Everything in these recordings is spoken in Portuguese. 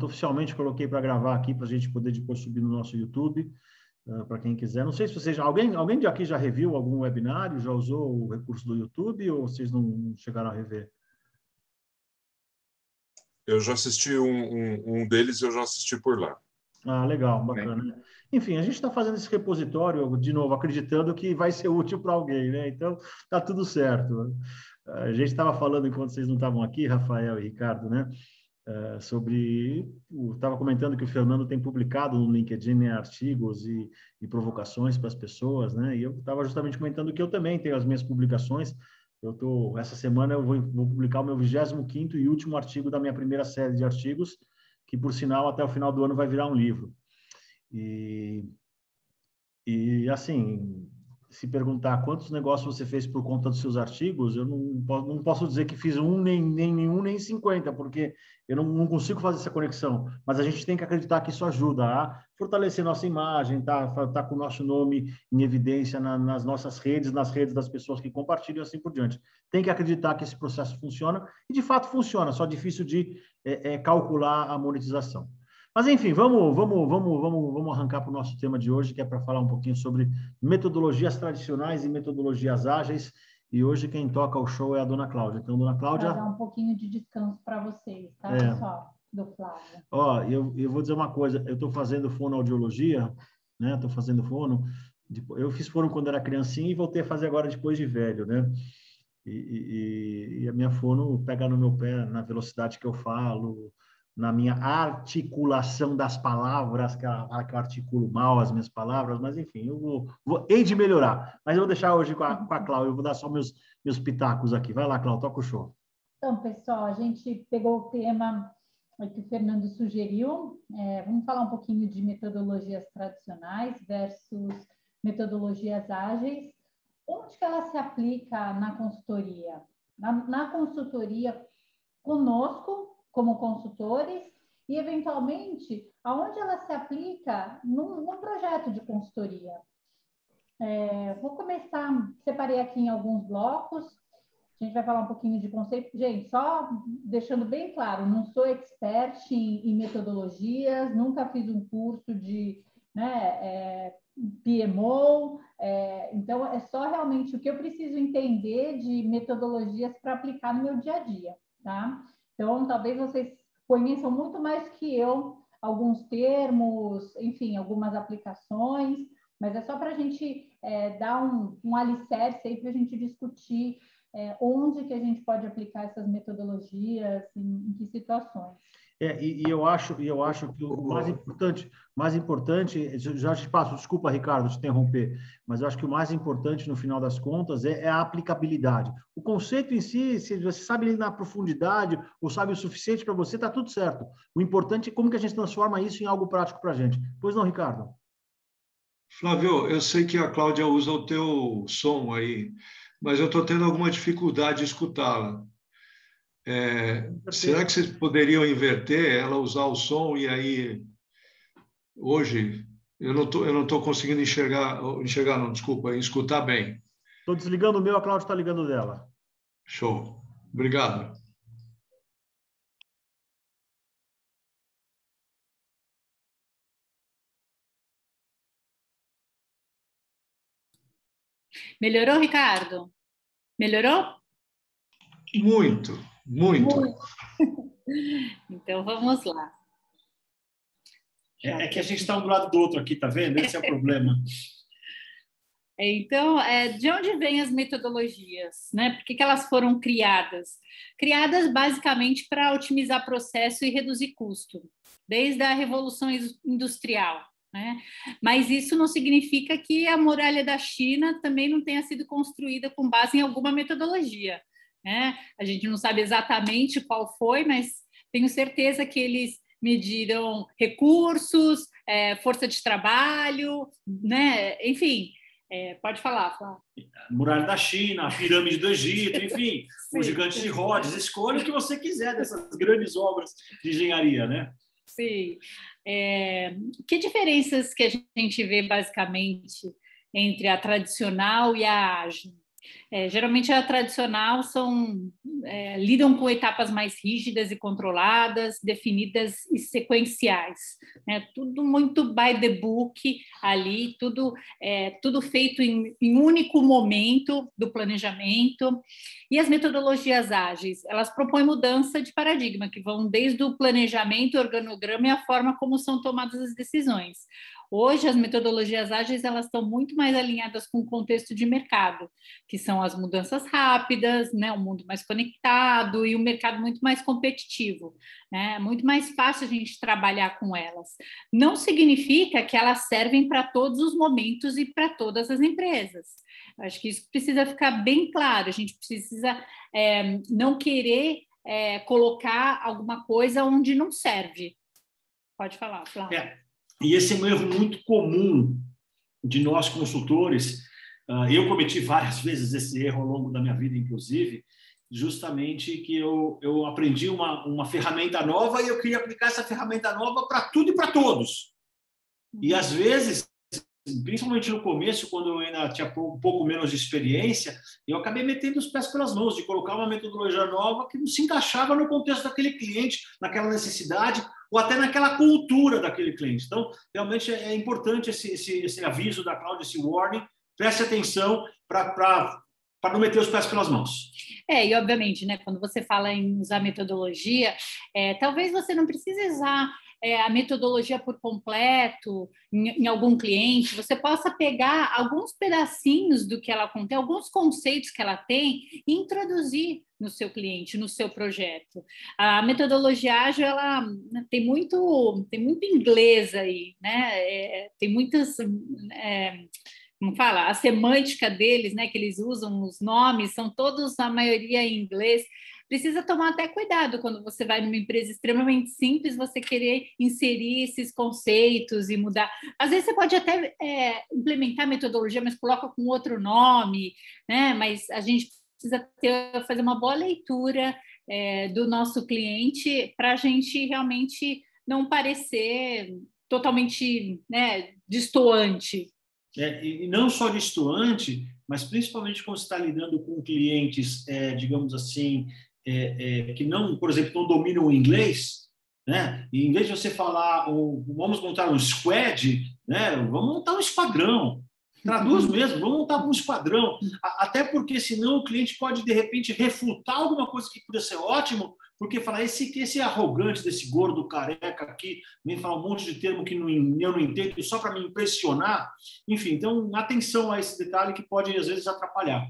Pronto, oficialmente coloquei para gravar aqui, para a gente poder depois subir no nosso YouTube, para quem quiser. Não sei se vocês... Alguém de aqui já reviu algum webinário, já usou o recurso do YouTube, ou vocês não chegaram a rever? Eu já assisti um deles, eu já assisti por lá. Ah, legal, bacana. Enfim, a gente está fazendo esse repositório, de novo, acreditando que vai ser útil para alguém, né? Então, tá tudo certo. A gente estava falando, enquanto vocês não estavam aqui, Rafael e Ricardo, né? Sobre... Estava comentando que o Fernando tem publicado no LinkedIn, né, artigos e provocações para as pessoas, né? E eu estava justamente comentando que eu também tenho as minhas publicações. Essa semana eu vou publicar o meu 25º e último artigo da minha primeira série de artigos, que, por sinal, até o final do ano vai virar um livro. E assim, se perguntar quantos negócios você fez por conta dos seus artigos, eu não posso dizer que fiz nem nenhum, nem 50, porque eu não consigo fazer essa conexão. Mas a gente tem que acreditar que isso ajuda a fortalecer nossa imagem, tá com o nosso nome em evidência nas nossas redes, nas redes das pessoas que compartilham e assim por diante. Tem que acreditar que esse processo funciona, e de fato funciona, só é difícil de calcular a monetização. Mas, enfim, vamos arrancar para o nosso tema de hoje, que é para falar um pouquinho sobre metodologias tradicionais e metodologias ágeis. E hoje quem toca o show é a dona Cláudia. Então, dona Cláudia... Para dar um pouquinho de descanso para vocês, tá, pessoal? Do Flávio. Ó, eu vou dizer uma coisa. Eu estou fazendo fonoaudiologia, né? Estou fazendo fono. Eu fiz fono quando era criancinha e voltei a fazer agora depois de velho, né? E a minha fono pega no meu pé na velocidade que eu falo, na minha articulação das palavras, que eu articulo mal as minhas palavras, mas enfim, eu hei de melhorar. Mas eu vou deixar hoje com a Cláudia, eu vou dar só meus pitacos aqui. Vai lá, Cláudia, toca o show. Então, pessoal, a gente pegou o tema que o Fernando sugeriu. Vamos falar um pouquinho de metodologias tradicionais versus metodologias ágeis. Onde que ela se aplica na consultoria? Na consultoria conosco, como consultores, e, eventualmente, aonde ela se aplica num projeto de consultoria. Vou começar, separei aqui em alguns blocos, a gente vai falar um pouquinho de conceito. Gente, só deixando bem claro, não sou expert em metodologias, nunca fiz um curso de PMO, então é só realmente o que eu preciso entender de metodologias para aplicar no meu dia a dia, tá? Então, talvez vocês conheçam muito mais que eu alguns termos, enfim, algumas aplicações, mas é só para a gente dar um alicerce aí para a gente discutir onde que a gente pode aplicar essas metodologias, em que situações. Eu acho que o mais importante, já te passo, desculpa, Ricardo, te interromper, mas eu acho que o mais importante, no final das contas, é a aplicabilidade. O conceito em si, se você sabe ele na profundidade, ou sabe o suficiente para você, está tudo certo. O importante é como que a gente transforma isso em algo prático para a gente. Pois não, Ricardo? Flávio, eu sei que a Cláudia usa o teu som aí, mas eu estou tendo alguma dificuldade de escutá-la. Será que vocês poderiam inverter, ela usar o som e aí hoje eu não tô conseguindo enxergar não, desculpa, escutar bem. Estou desligando o meu, a Cláudia está ligando dela. Show. Obrigado. Melhorou, Ricardo? Melhorou? Muito. Então, vamos lá. É que a gente está um do lado do outro aqui, tá vendo? Esse é o problema. Então, de onde vêm as metodologias, né? Por que elas foram criadas? Criadas basicamente para otimizar processo e reduzir custo, desde a Revolução Industrial, né? Mas isso não significa que a muralha da China também não tenha sido construída com base em alguma metodologia, né? A gente não sabe exatamente qual foi, mas tenho certeza que eles mediram recursos, força de trabalho, né? Enfim, pode falar, Flávio. Muralha da China, a pirâmide do Egito, enfim, o gigante de Rhodes. Escolha o que você quiser dessas grandes obras de engenharia, né? Sim. Que diferenças que a gente vê, basicamente, entre a tradicional e a ágil? Geralmente a tradicional lidam com etapas mais rígidas e controladas, definidas e sequenciais, né? Tudo muito by the book ali, tudo feito em único momento do planejamento. E as metodologias ágeis, elas propõem mudança de paradigma, que vão desde o planejamento, o organograma e a forma como são tomadas as decisões. Hoje, as metodologias ágeis elas estão muito mais alinhadas com o contexto de mercado, que são as mudanças rápidas, né, o mundo mais conectado e o mercado muito mais competitivo. É muito mais fácil a gente trabalhar com elas. Não significa que elas servem para todos os momentos e para todas as empresas. Acho que isso precisa ficar bem claro. A gente precisa não querer colocar alguma coisa onde não serve. Pode falar, Flávio. E esse é um erro muito comum de nós consultores. Eu cometi várias vezes esse erro ao longo da minha vida, inclusive, justamente que eu aprendi uma ferramenta nova e eu queria aplicar essa ferramenta nova para tudo e para todos. E, às vezes, principalmente no começo, quando eu ainda tinha um pouco menos de experiência, eu acabei metendo os pés pelas mãos, de colocar uma metodologia nova que não se encaixava no contexto daquele cliente, naquela necessidade, ou até naquela cultura daquele cliente. Então, realmente é importante esse aviso da Cláudia, esse warning, preste atenção para não meter os pés pelas mãos. E obviamente, né, quando você fala em usar metodologia, talvez você não precise usar a metodologia por completo em algum cliente, você possa pegar alguns pedacinhos do que ela contém, alguns conceitos que ela tem e introduzir no seu cliente, no seu projeto. A metodologia ágil, ela tem muito inglês aí, né? Tem muitas... como fala? A semântica deles, né? Que eles usam, os nomes, são todos, a maioria em inglês. Precisa tomar até cuidado quando você vai numa empresa extremamente simples, você querer inserir esses conceitos e mudar. Às vezes você pode até implementar a metodologia, mas coloca com outro nome, né? Mas a gente precisa fazer uma boa leitura do nosso cliente para a gente realmente não parecer totalmente, né, destoante. E não só destoante, mas principalmente quando você está lidando com clientes, digamos assim, que não, por exemplo, não dominam o inglês, né? E em vez de você falar, vamos montar um squad, né? Vamos montar um esquadrão. Traduz mesmo, vamos montar um esquadrão. Até porque, senão, o cliente pode, de repente, refutar alguma coisa que poderia ser ótimo, porque falar, esse arrogante desse gordo careca aqui, vem falar um monte de termo que eu não entendo, só para me impressionar. Enfim, então, atenção a esse detalhe que pode, às vezes, atrapalhar.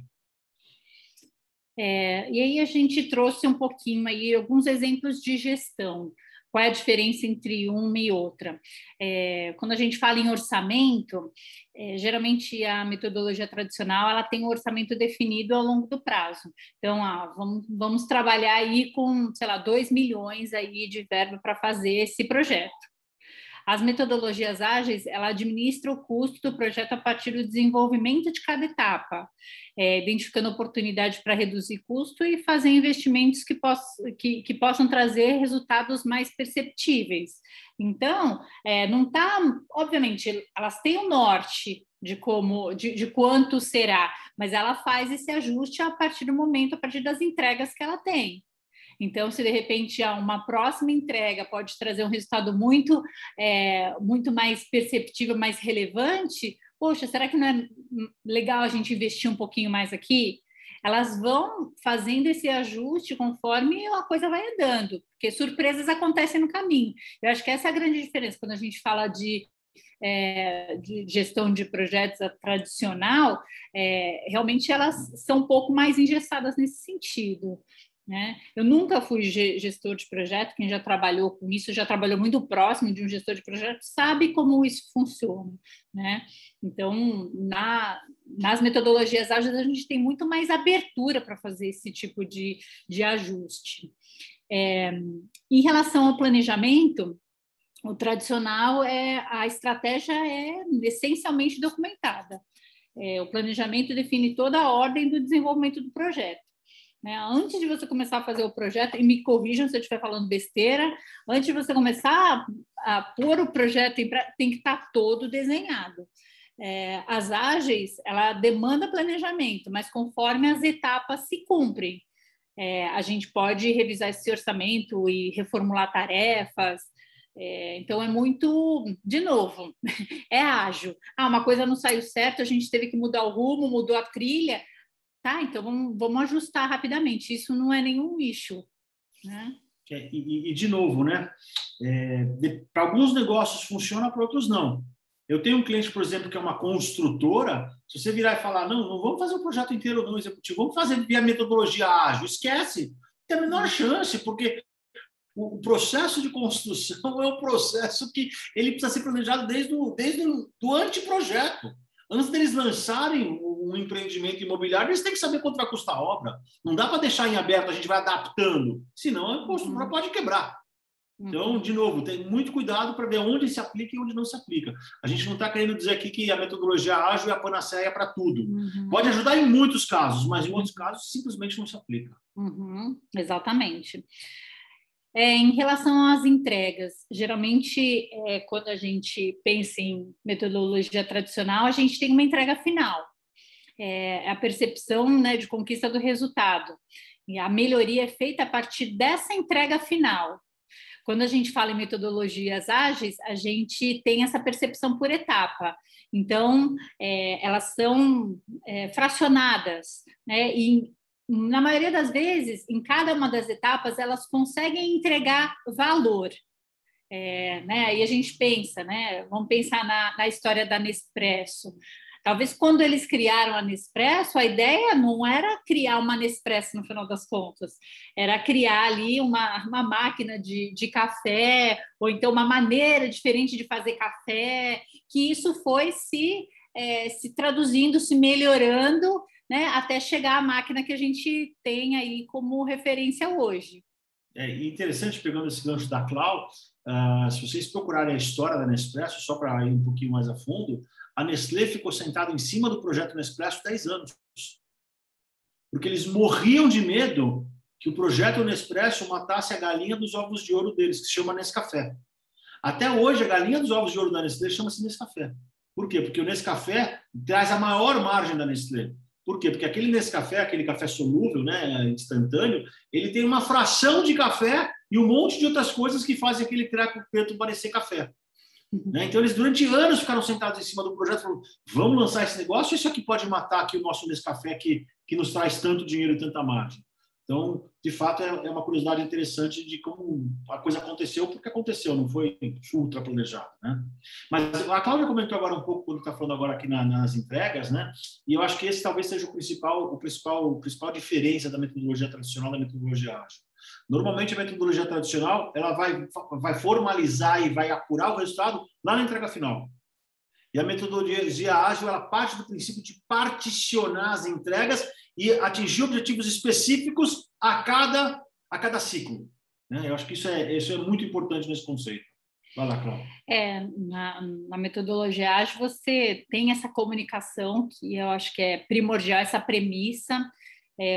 E aí a gente trouxe um pouquinho aí alguns exemplos de gestão. Qual é a diferença entre uma e outra? Quando a gente fala em orçamento, geralmente a metodologia tradicional ela tem um orçamento definido ao longo do prazo. Então, vamos trabalhar aí com, sei lá, 2 milhões aí de verba para fazer esse projeto. As metodologias ágeis, ela administra o custo do projeto a partir do desenvolvimento de cada etapa, identificando oportunidade para reduzir custo e fazer investimentos que possam trazer resultados mais perceptíveis. Então, não está, obviamente, elas têm o norte de quanto será, mas ela faz esse ajuste a partir do momento, a partir das entregas que ela tem. Então, se de repente uma próxima entrega pode trazer um resultado muito mais perceptível, mais relevante, poxa, será que não é legal a gente investir um pouquinho mais aqui? Elas vão fazendo esse ajuste conforme a coisa vai andando, porque surpresas acontecem no caminho. Eu acho que essa é a grande diferença quando a gente fala de gestão de projetos tradicional, realmente elas são um pouco mais engessadas nesse sentido. Né? Eu nunca fui gestor de projeto, quem já trabalhou com isso, já trabalhou muito próximo de um gestor de projeto, sabe como isso funciona. Né? Então, nas metodologias ágeis, a gente tem muito mais abertura para fazer esse tipo de ajuste. Em relação ao planejamento, o tradicional a estratégia é essencialmente documentada. O planejamento define toda a ordem do desenvolvimento do projeto. Antes de você começar a fazer o projeto, e me corrijam se eu estiver falando besteira, antes de você começar a pôr o projeto em prática, tem que estar todo desenhado. As ágeis, ela demanda planejamento, mas conforme as etapas se cumprem, a gente pode revisar esse orçamento e reformular tarefas. Então, é muito, de novo, é ágil. Uma coisa não saiu certo, a gente teve que mudar o rumo, mudou a trilha. Tá, então vamos ajustar rapidamente. Isso não é nenhum issue, né? De novo, né? Para alguns negócios funciona, para outros não. Eu tenho um cliente, por exemplo, que é uma construtora. Se você virar e falar, não vamos fazer o projeto inteiro não executivo, vamos fazer via metodologia ágil, esquece. Tem a menor chance, porque o processo de construção é um processo que ele precisa ser planejado desde o anteprojeto. Antes deles lançarem um empreendimento imobiliário, eles têm que saber quanto vai custar a obra. Não dá para deixar em aberto, a gente vai adaptando. Senão, a construtora pode quebrar. Então, de novo, tem muito cuidado para ver onde se aplica e onde não se aplica. A gente não está querendo dizer aqui que a metodologia ágil é a panaceia para tudo. Pode ajudar em muitos casos, mas em outros casos simplesmente não se aplica. Exatamente. Em relação às entregas, geralmente, quando a gente pensa em metodologia tradicional, a gente tem uma entrega final. A percepção, né, de conquista do resultado. E a melhoria é feita a partir dessa entrega final. Quando a gente fala em metodologias ágeis, a gente tem essa percepção por etapa. Então, elas são fracionadas, né? E, na maioria das vezes, em cada uma das etapas, elas conseguem entregar valor. Né? E a gente pensa, né? Vamos pensar na história da Nespresso. Talvez quando eles criaram a Nespresso, a ideia não era criar uma Nespresso no final das contas, era criar ali uma máquina de café, ou então uma maneira diferente de fazer café, que isso foi se traduzindo, se melhorando, né, até chegar à máquina que a gente tem aí como referência hoje. Interessante, pegando esse gancho da Clau, se vocês procurarem a história da Nespresso, só para ir um pouquinho mais a fundo, a Nestlé ficou sentada em cima do projeto Nespresso 10 anos. Porque eles morriam de medo que o projeto Nespresso matasse a galinha dos ovos de ouro deles, que se chama Nescafé. Até hoje, a galinha dos ovos de ouro da Nestlé chama-se Nescafé. Por quê? Porque o Nescafé traz a maior margem da Nestlé. Por quê? Porque aquele Nescafé, aquele café solúvel, né, instantâneo, ele tem uma fração de café e um monte de outras coisas que fazem aquele treco preto parecer café. Né? Então, eles durante anos ficaram sentados em cima do projeto, falando, vamos lançar esse negócio, isso aqui pode matar aqui o nosso Nescafé que nos traz tanto dinheiro e tanta margem. Então, de fato, é uma curiosidade interessante de como a coisa aconteceu, porque aconteceu, não foi ultra planejado, né? Mas a Cláudia comentou agora um pouco, quando está falando agora aqui nas entregas, né? E eu acho que esse talvez seja a principal diferença da metodologia tradicional da metodologia ágil. Normalmente, a metodologia tradicional ela vai formalizar e vai apurar o resultado lá na entrega final. E a metodologia ágil ela parte do princípio de particionar as entregas e atingir objetivos específicos a cada ciclo. Né? Eu acho que isso é muito importante nesse conceito. Vai lá, Cláudia. Na metodologia ágil, você tem essa comunicação, que eu acho que é primordial, essa premissa.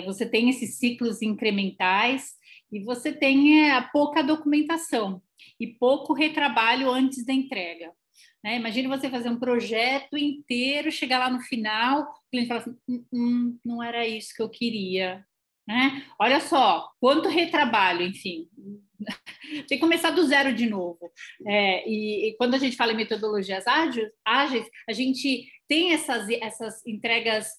Você tem esses ciclos incrementais e você tem pouca documentação e pouco retrabalho antes da entrega. Imagine você fazer um projeto inteiro, chegar lá no final, o cliente fala assim, não era isso que eu queria. Né? Olha só, quanto retrabalho, enfim. Tem que começar do zero de novo. E quando a gente fala em metodologias ágeis, a gente tem essas entregas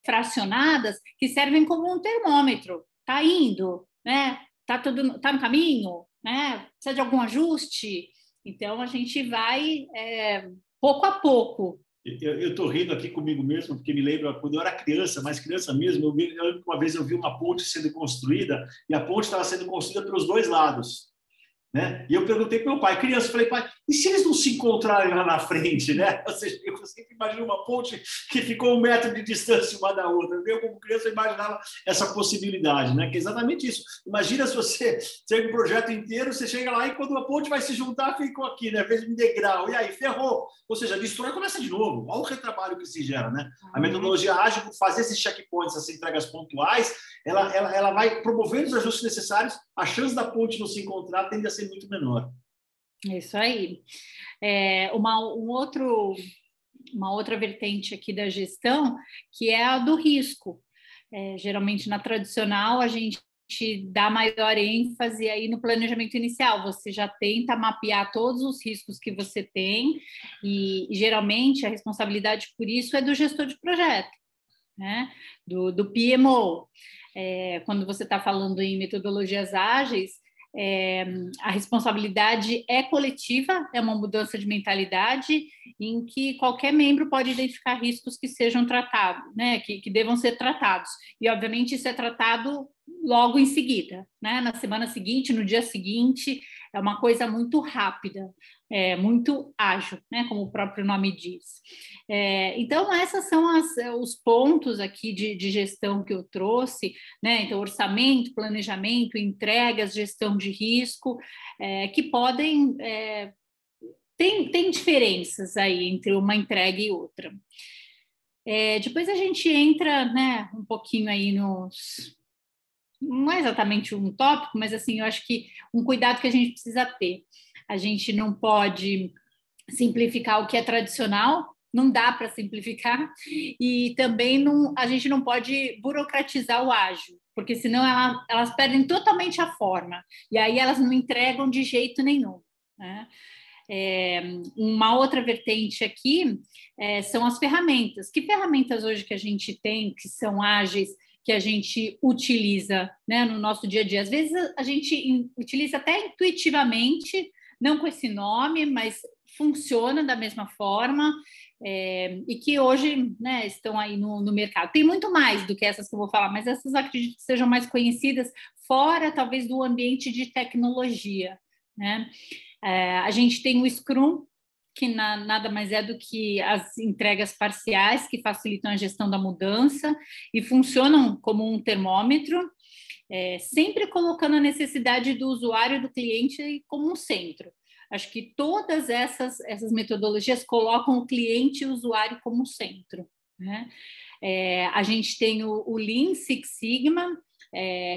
fracionadas que servem como um termômetro. Está indo, né? Tá no caminho, né? Precisa de algum ajuste? Então, a gente vai pouco a pouco. Eu estou rindo aqui comigo mesmo, porque me lembra quando eu era criança, mais criança mesmo, eu lembro que uma vez eu vi uma ponte sendo construída e a ponte estava sendo construída pelos dois lados. Né? E eu perguntei para meu pai, criança, falei, pai, e se eles não se encontrarem lá na frente? Né? Ou seja, eu sempre imagino uma ponte que ficou 1 metro de distância uma da outra. Eu, como criança, imaginava essa possibilidade, né? Que é exatamente isso. Imagina se você tem um projeto inteiro, você chega lá e quando a ponte vai se juntar, ficou aqui, né? Fez um degrau, e aí, ferrou. Ou seja, destrói e começa de novo. Olha o retrabalho que se gera, né? A metodologia ágil, por fazer esses checkpoints, essas entregas pontuais, ela vai promovendo os ajustes necessários, a chance da ponte não se encontrar tende a ser muito menor. Isso aí. Um outro uma outra vertente aqui da gestão, que é a do risco. Geralmente, na tradicional, a gente dá maior ênfase aí no planejamento inicial. Você já tenta mapear todos os riscos que você tem e geralmente, a responsabilidade por isso é do gestor de projeto, né? Do PMO. Quando você está falando em metodologias ágeis, a responsabilidade é coletiva, é uma mudança de mentalidade em que qualquer membro pode identificar riscos que sejam tratados, né, que devam ser tratados. E, obviamente, isso é tratado logo em seguida, né, na semana seguinte, no dia seguinte, é uma coisa muito rápida, muito ágil, né, como o próprio nome diz. Então, esses são os pontos aqui de gestão que eu trouxe, né? Então, orçamento, planejamento, entregas, gestão de risco, que podem... Tem diferenças aí entre uma entrega e outra. Depois a gente entra, né, um pouquinho aí nos... Não é exatamente um tópico, mas assim, eu acho que um cuidado que a gente precisa ter. A gente não pode simplificar o que é tradicional, não dá para simplificar, e também a gente não pode burocratizar o ágil, porque senão elas perdem totalmente a forma, e aí elas não entregam de jeito nenhum, né? Uma outra vertente aqui são as ferramentas. Que ferramentas hoje que a gente tem, que são ágeis, que a gente utiliza, né, no nosso dia a dia? Às vezes a gente utiliza até intuitivamente, não com esse nome, mas funciona da mesma forma, e que hoje, né, estão aí no mercado. Tem muito mais do que essas que eu vou falar, mas essas acredito que sejam mais conhecidas, fora talvez do ambiente de tecnologia, né? A gente tem o Scrum, que nada mais é do que as entregas parciais que facilitam a gestão da mudança e funcionam como um termômetro, sempre colocando a necessidade do usuário e do cliente como um centro. Acho que todas essas metodologias colocam o cliente e o usuário como centro, né? A gente tem o Lean Six Sigma,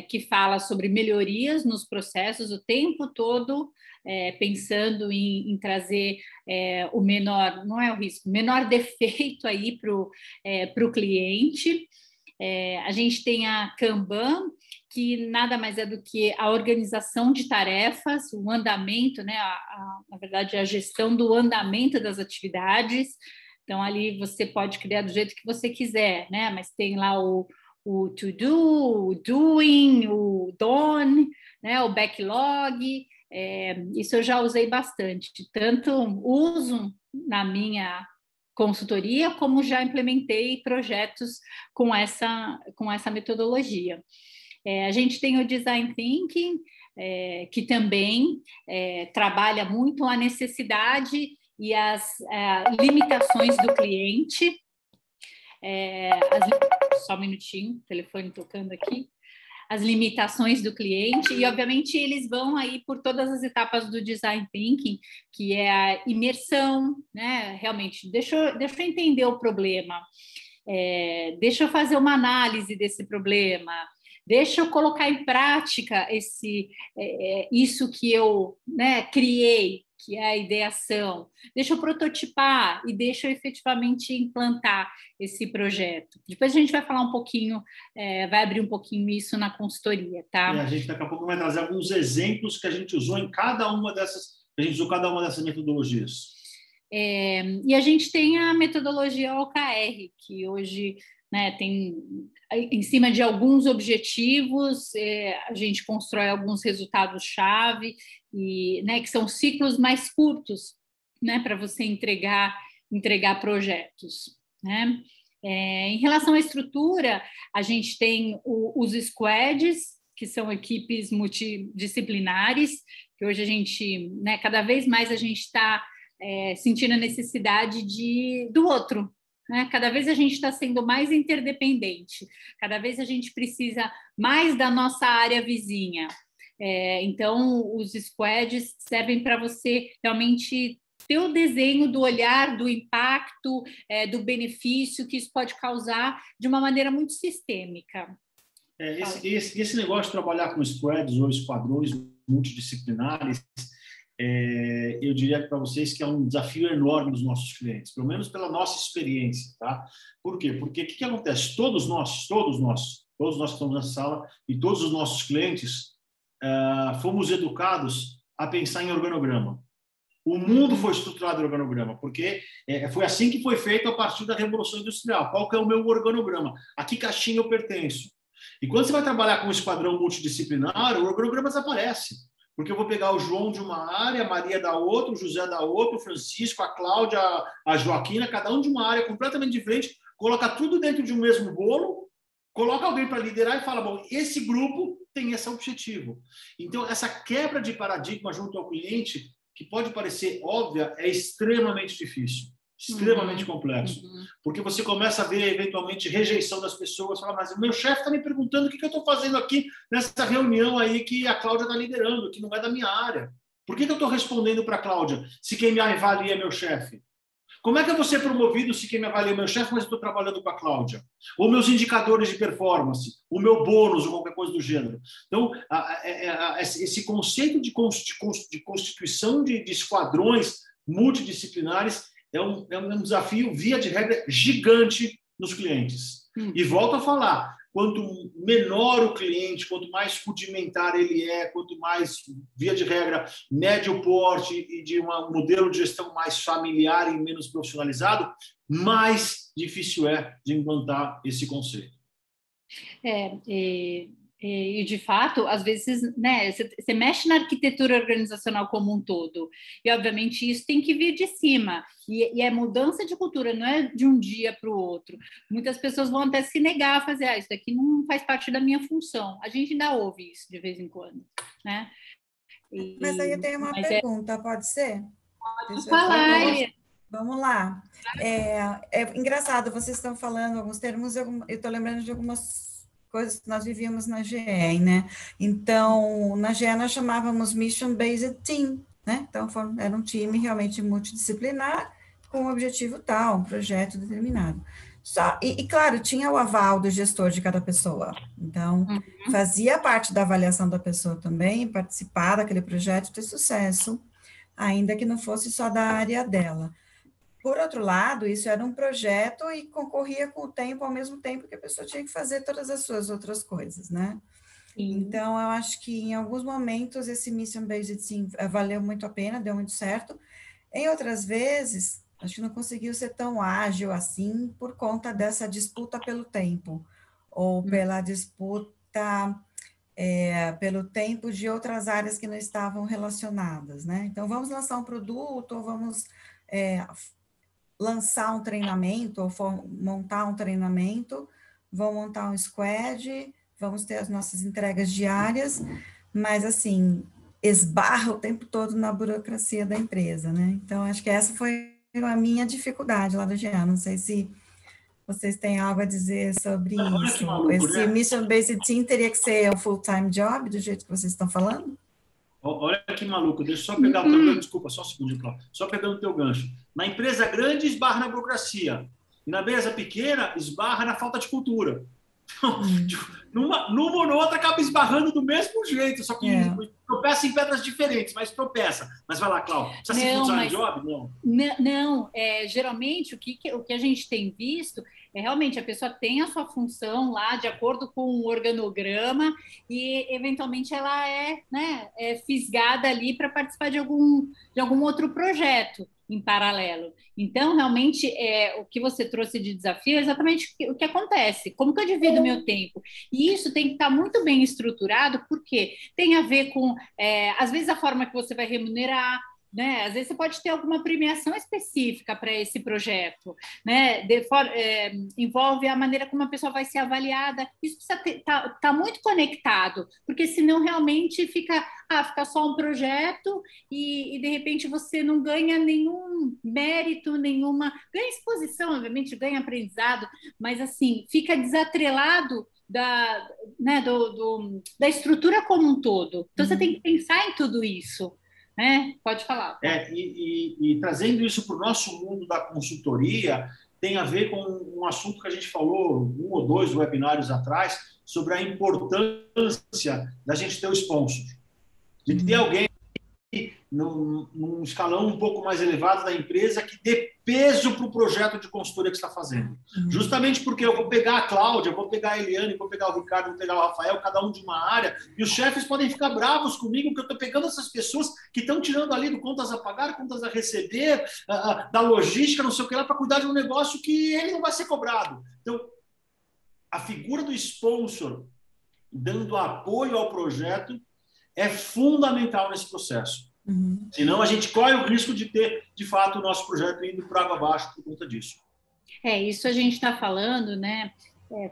que fala sobre melhorias nos processos o tempo todo, pensando em trazer o menor, não é o risco, menor defeito aí para o cliente. A gente tem a Kanban, que nada mais é do que a organização de tarefas, o andamento, né? Na verdade, a gestão do andamento das atividades. Então, ali você pode criar do jeito que você quiser, né? Mas tem lá o to-do, o doing, o done, né? O backlog. Isso eu já usei bastante, tanto uso na minha consultoria, como já implementei projetos com essa metodologia. A gente tem o Design Thinking, que também trabalha muito a necessidade e as limitações do cliente. Só um minutinho, o telefone tocando aqui. As limitações do cliente, e obviamente eles vão aí por todas as etapas do Design Thinking, que é a imersão, né? Realmente, deixa eu entender o problema, deixa eu fazer uma análise desse problema, deixa eu colocar em prática isso que eu, né, criei, que é a ideação, deixa eu prototipar e deixa eu efetivamente implantar esse projeto. Depois a gente vai falar um pouquinho, vai abrir um pouquinho isso na consultoria, tá? A gente daqui a pouco vai trazer alguns exemplos que a gente usou em cada uma dessas metodologias. E a gente tem a metodologia OKR, que hoje, né, tem em cima de alguns objetivos, a gente constrói alguns resultados-chave, e, né, que são ciclos mais curtos, né, para você entregar projetos, né? Em relação à estrutura, a gente tem os squads, que são equipes multidisciplinares, que hoje a gente, né, cada vez mais a gente está sentindo a necessidade do outro, né? Cada vez a gente está sendo mais interdependente, cada vez a gente precisa mais da nossa área vizinha. Então, os squads servem para você realmente ter o desenho do olhar, do impacto, do benefício que isso pode causar de uma maneira muito sistêmica. Esse negócio de trabalhar com squads ou esquadrões multidisciplinares eu diria para vocês que é um desafio enorme dos nossos clientes, pelo menos pela nossa experiência, tá? Por quê? Porque o que acontece? Todos nós que estamos nessa sala e todos os nossos clientes fomos educados a pensar em organograma. O mundo foi estruturado em organograma, porque foi assim que foi feito a partir da Revolução Industrial. Qual que é o meu organograma? A que caixinha eu pertenço? E quando você vai trabalhar com um esquadrão multidisciplinar, o organograma desaparece. Porque eu vou pegar o João de uma área, a Maria da outra, o José da outra, o Francisco, a Cláudia, a Joaquina, cada um de uma área completamente diferente, coloca tudo dentro de um mesmo bolo, coloca alguém para liderar e fala, bom, esse grupo tem esse objetivo. Então, essa quebra de paradigma junto ao cliente, que pode parecer óbvia, é extremamente difícil, extremamente complexo. Porque você começa a ver, eventualmente, rejeição das pessoas, fala, mas o meu chefe está me perguntando o que eu estou fazendo aqui nessa reunião aí que a Cláudia está liderando, que não é da minha área. Por que eu estou respondendo para a Cláudia, se quem me avalia é meu chefe? Como é que eu vou ser promovido se quem me avalia é meu chefe, mas eu estou trabalhando com a Cláudia? Ou meus indicadores de performance, o meu bônus, ou qualquer coisa do gênero. Então, esse conceito de constituição de esquadrões multidisciplinares é um desafio, via de regra, gigante nos clientes. E volto a falar, quanto menor o cliente, quanto mais rudimentar ele quanto mais, via de regra, médio porte e de um modelo de gestão mais familiar e menos profissionalizado, mais difícil é de implantar esse conceito. E de fato, às vezes, né, você mexe na arquitetura organizacional como um todo, e obviamente isso tem que vir de cima, e é mudança de cultura, não é de um dia para o outro. Muitas pessoas vão até se negar a fazer, isso daqui não faz parte da minha função. A gente ainda ouve isso de vez em quando, né? Mas aí eu tenho uma pergunta, pode ser? Pode falar. Vamos lá. É engraçado, vocês estão falando alguns termos, eu estou lembrando de algumas coisas que nós vivíamos na GE, né? Então, na GE nós chamávamos Mission Based Team, né? Então, era um time realmente multidisciplinar, com um objetivo tal, um projeto determinado. E claro, tinha o aval do gestor de cada pessoa. Então, fazia parte da avaliação da pessoa também, participar daquele projeto, ter sucesso, ainda que não fosse só da área dela. Por outro lado, isso era um projeto e concorria com o tempo, ao mesmo tempo que a pessoa tinha que fazer todas as suas outras coisas, né? Sim. Então, eu acho que em alguns momentos esse Mission Based Team valeu muito a pena, deu muito certo. Em outras vezes, acho que não conseguiu ser tão ágil assim por conta dessa disputa pelo tempo, ou pela disputa pelo tempo de outras áreas que não estavam relacionadas, né? Então, vamos lançar um produto, ou vamos lançar um treinamento, ou montar um treinamento, vamos montar um squad, vamos ter as nossas entregas diárias, mas, assim, esbarra o tempo todo na burocracia da empresa, né? Então, acho que essa foi a minha dificuldade lá do GA. Não sei se vocês têm algo a dizer sobre isso. Maluco, esse Mission Based Team teria que ser um full-time job, do jeito que vocês estão falando? Olha que maluco, deixa eu só pegar o teu gancho, desculpa, só um segundo, Cláudio. Só pegando o teu gancho. Na empresa grande, esbarra na burocracia. E na empresa pequena, esbarra na falta de cultura. Então, numa ou noutra, acaba esbarrando do mesmo jeito, só que tropeça em pedras diferentes, mas tropeça. Mas vai lá, Cláudio. Precisa ser full-time job? Não, geralmente o que a gente tem visto é realmente a pessoa tem a sua função lá de acordo com o organograma e eventualmente ela é fisgada ali para participar de algum outro projeto em paralelo. Então, realmente, o que você trouxe de desafio é exatamente o que acontece. Como que eu divido o meu tempo? E isso tem que estar muito bem estruturado, porque tem a ver com, às vezes, a forma que você vai remunerar, né? Às vezes você pode ter alguma premiação específica para esse projeto, né? Envolve a maneira como a pessoa vai ser avaliada. Isso precisa tá muito conectado, porque senão realmente fica só um projeto e de repente você não ganha nenhum mérito, ganha exposição, obviamente, ganha aprendizado, mas assim, fica desatrelado da estrutura como um todo. Então, você tem que pensar em tudo isso. Pode falar. E trazendo isso para o nosso mundo da consultoria, tem a ver com um assunto que a gente falou 1 ou 2 webinários atrás, sobre a importância da gente ter o sponsor. De ter alguém num escalão um pouco mais elevado da empresa que dê peso para o projeto de consultoria que você está fazendo. Justamente porque eu vou pegar a Cláudia, vou pegar a Eliane, vou pegar o Ricardo, vou pegar o Rafael, cada um de uma área, e os chefes podem ficar bravos comigo, porque eu estou pegando essas pessoas que estão tirando ali do contas a pagar, contas a receber, da logística, não sei o que lá, para cuidar de um negócio que ele não vai ser cobrado. Então, a figura do sponsor dando apoio ao projeto é fundamental nesse processo. Senão a gente corre o risco de ter, de fato, o nosso projeto indo por água abaixo por conta disso. Isso a gente está falando, né?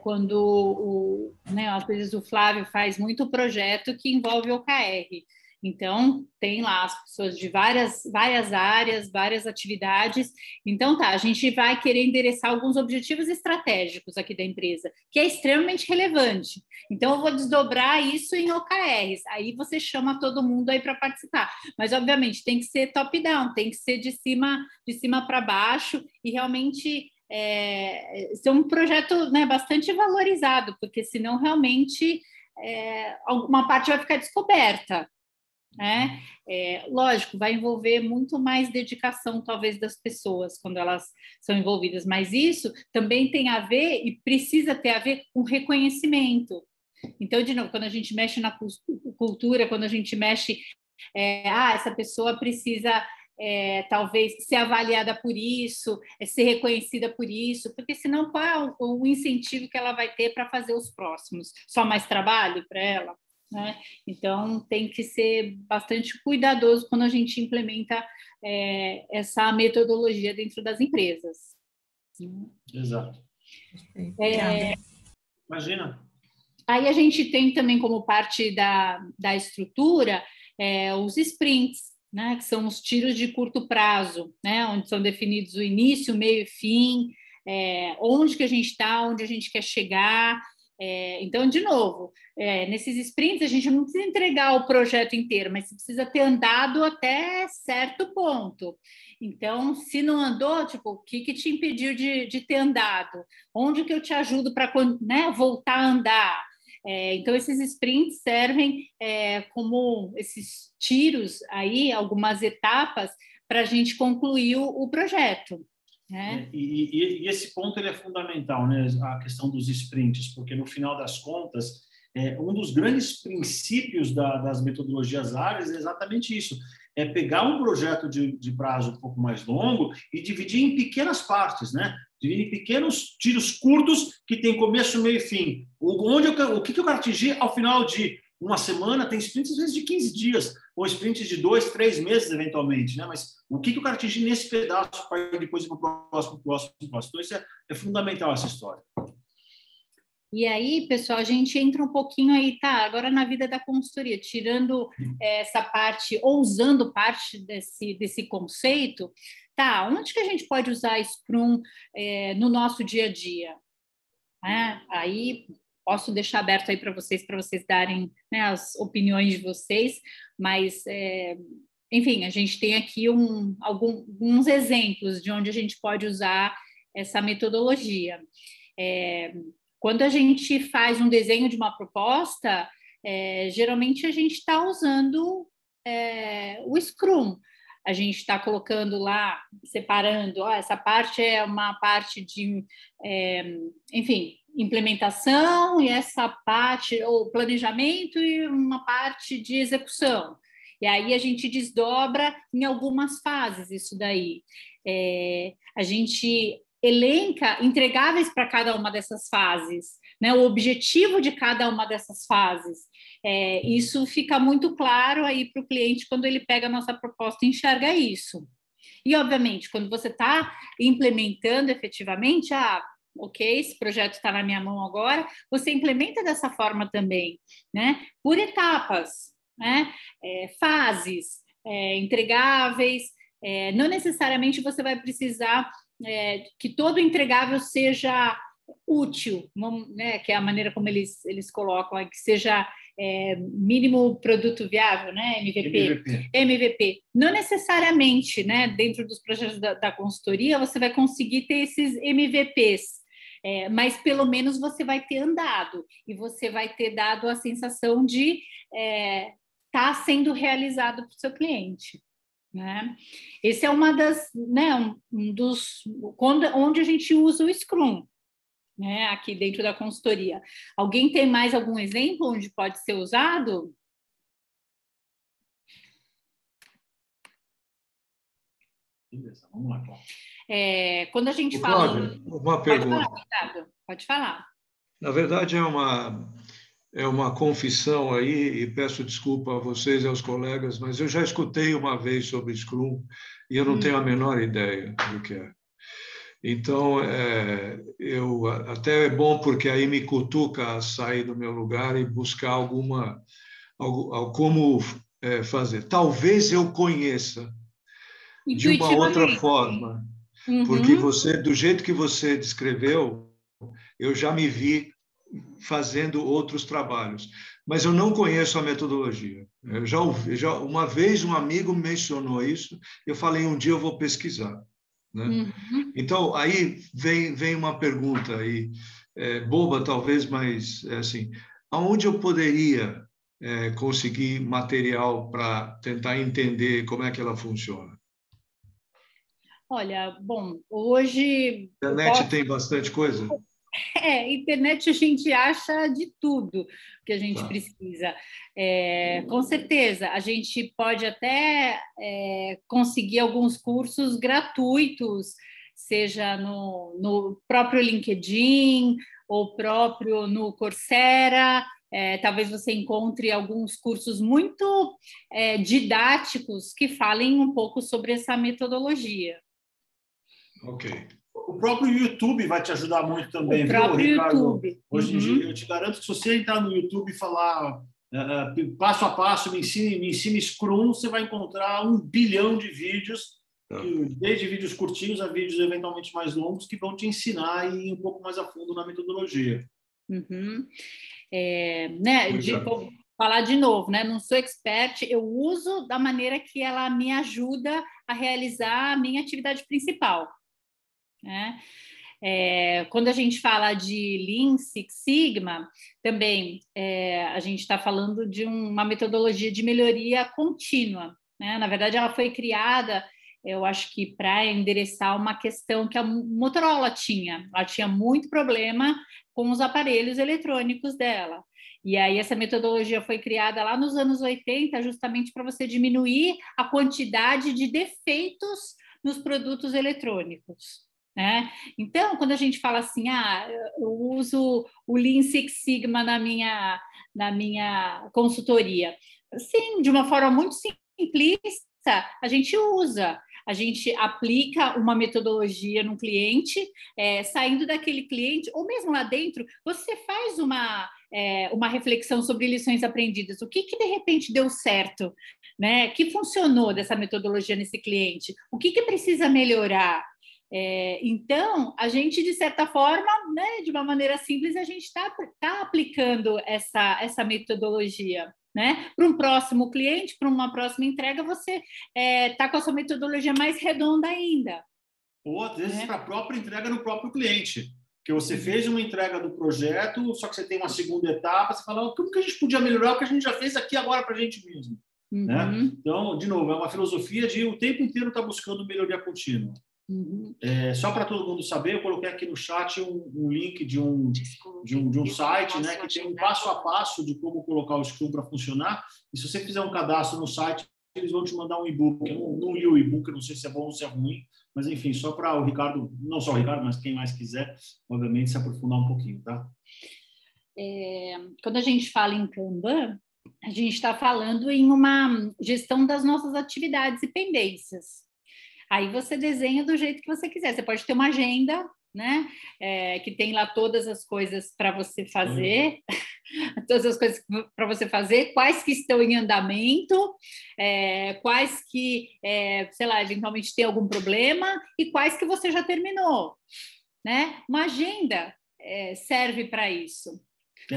Quando às vezes o Flávio faz muito projeto que envolve OKR. Então, tem lá as pessoas de várias áreas, várias atividades. Então, a gente vai querer endereçar alguns objetivos estratégicos aqui da empresa, que é extremamente relevante. Então, eu vou desdobrar isso em OKRs. Aí você chama todo mundo aí para participar. Mas, obviamente, tem que ser top-down, tem que ser de cima para baixo e realmente ser um projeto, né, bastante valorizado, porque senão realmente alguma parte vai ficar descoberta. Lógico, vai envolver muito mais dedicação, talvez, das pessoas quando elas são envolvidas, mas isso também tem a ver e precisa ter a ver com reconhecimento. Então, de novo, quando a gente mexe na cultura, quando a gente mexe, essa pessoa precisa talvez ser avaliada por isso, ser reconhecida por isso, porque senão qual é o incentivo que ela vai ter para fazer os próximos? Só mais trabalho para ela? Né? Então, tem que ser bastante cuidadoso quando a gente implementa essa metodologia dentro das empresas. Exato. Imagina. Aí a gente tem também como parte da estrutura os sprints, né? Que são os tiros de curto prazo, né? Onde são definidos o início, meio e fim, onde que a gente está, onde a gente quer chegar. Então, de novo, nesses sprints a gente não precisa entregar o projeto inteiro, mas você precisa ter andado até certo ponto. Então, se não andou, tipo, o que te impediu de ter andado? Onde que eu te ajudo para, né, voltar a andar? Então, esses sprints servem como esses tiros aí, algumas etapas para a gente concluir o projeto. E esse ponto ele é fundamental, né? A questão dos sprints, porque no final das contas, um dos grandes princípios das metodologias ágeis é exatamente isso: é pegar um projeto de prazo um pouco mais longo e dividir em pequenas partes, né? Dividir em pequenos tiros curtos que tem começo, meio e fim. O que eu quero atingir ao final de uma semana? Tem sprints às vezes de 15 dias, ou sprints de 2, 3 meses, eventualmente, né? Mas o que eu quero atingir nesse pedaço para depois ir para o próximo. Então, isso é fundamental, essa história. E aí, pessoal, a gente entra um pouquinho aí, agora na vida da consultoria, tirando essa parte, ou usando parte desse conceito, onde que a gente pode usar Scrum no nosso dia a dia? Aí posso deixar aberto aí para vocês darem, né, as opiniões de vocês, mas, enfim, a gente tem aqui alguns exemplos de onde a gente pode usar essa metodologia. Quando a gente faz um desenho de uma proposta, geralmente a gente está usando o Scrum. A gente está colocando lá, separando, essa parte é uma parte de, enfim, implementação, e essa parte, ou planejamento, e uma parte de execução. E aí a gente desdobra em algumas fases isso daí. A gente elenca entregáveis para cada uma dessas fases, né? O objetivo de cada uma dessas fases. Isso fica muito claro aí para o cliente quando ele pega a nossa proposta e enxerga isso. E, obviamente, quando você está implementando efetivamente, ok, esse projeto está na minha mão agora, você implementa dessa forma também, né? Por etapas, né? Fases, entregáveis, não necessariamente você vai precisar que todo entregável seja útil, né? Que é a maneira como eles colocam, que seja mínimo produto viável, né? MVP. Não necessariamente, né? Dentro dos projetos da consultoria, você vai conseguir ter esses MVPs, mas pelo menos você vai ter andado e você vai ter dado a sensação de está sendo realizado para o seu cliente. Né? Esse é uma das, né, um dos, onde a gente usa o Scrum, né, aqui dentro da consultoria. Alguém tem mais algum exemplo onde pode ser usado? Beleza, vamos lá, Cláudio. Quando a gente Cláudio, fala... uma pergunta. Pode falar, Ricardo, pode falar. Na verdade, é uma confissão aí, e peço desculpa a vocês e aos colegas, mas eu já escutei uma vez sobre Scrum e eu não tenho a menor ideia do que é. Então, até é bom porque aí me cutuca a sair do meu lugar e buscar como fazer. Talvez eu conheça de uma outra forma, porque do jeito que você descreveu, eu já me vi fazendo outros trabalhos, mas eu não conheço a metodologia. Eu já uma vez um amigo mencionou isso, eu falei, um dia eu vou pesquisar. Né? Então, aí vem uma pergunta aí, boba talvez, mas assim, aonde eu poderia conseguir material para tentar entender como é que ela funciona? Olha, bom, hoje... A internet tem bastante coisa? Internet a gente acha de tudo que a gente precisa. Com certeza, a gente pode até conseguir alguns cursos gratuitos, seja no próprio LinkedIn ou próprio no Coursera. Talvez você encontre alguns cursos muito didáticos que falem um pouco sobre essa metodologia. Ok. O próprio YouTube vai te ajudar muito também, o próprio viu, Ricardo? YouTube. Hoje em dia, eu te garanto que se você entrar no YouTube e falar passo a passo, me ensine Scrum, você vai encontrar 1 bilhão de vídeos, desde vídeos curtinhos a vídeos eventualmente mais longos, que vão te ensinar e ir um pouco mais a fundo na metodologia. Vou falar de novo, né? Não sou expert, eu uso da maneira que ela me ajuda a realizar a minha atividade principal. Né? Quando a gente fala de Lean Six Sigma, também a gente está falando de uma metodologia de melhoria contínua. Né? Na verdade, ela foi criada, eu acho que para endereçar uma questão que a Motorola tinha. Ela tinha muito problema com os aparelhos eletrônicos dela. E aí essa metodologia foi criada lá nos anos 80, justamente para você diminuir a quantidade de defeitos nos produtos eletrônicos. Né? Então, quando a gente fala assim, eu uso o Lean Six Sigma na minha consultoria, sim, de uma forma muito simplista, a gente aplica uma metodologia no cliente, saindo daquele cliente, ou mesmo lá dentro, você faz uma reflexão sobre lições aprendidas. O que de repente deu certo, né? Que funcionou dessa metodologia nesse cliente? O que precisa melhorar? Então, a gente, de certa forma, né, de uma maneira simples, a gente está aplicando essa metodologia. Né? Para um próximo cliente, para uma próxima entrega, você está com a sua metodologia mais redonda ainda. Ou, às vezes, para a própria entrega no próprio cliente. Porque você fez uma entrega do projeto, só que você tem uma segunda etapa, você fala, como que a gente podia melhorar o que a gente já fez aqui agora para a gente mesmo? Né? Então, de novo, é uma filosofia de o tempo inteiro estar buscando melhoria contínua. Só para todo mundo saber, eu coloquei aqui no chat um link de um site, né, que tem um passo a passo de como colocar o Scrum para funcionar. E se você fizer um cadastro no site, eles vão te mandar um e-book. Eu não li o e-book, não sei se é bom ou se é ruim, mas enfim, só para o Ricardo, não só o Ricardo, mas quem mais quiser, obviamente, se aprofundar um pouquinho, tá? Quando a gente fala em Kanban, a gente está falando em uma gestão das nossas atividades e pendências. Aí você desenha do jeito que você quiser. Você pode ter uma agenda, né? Que tem lá todas as coisas para você fazer, todas as coisas para você fazer, quais que estão em andamento, quais que, sei lá, eventualmente tem algum problema e quais que você já terminou, né? Uma agenda serve para isso.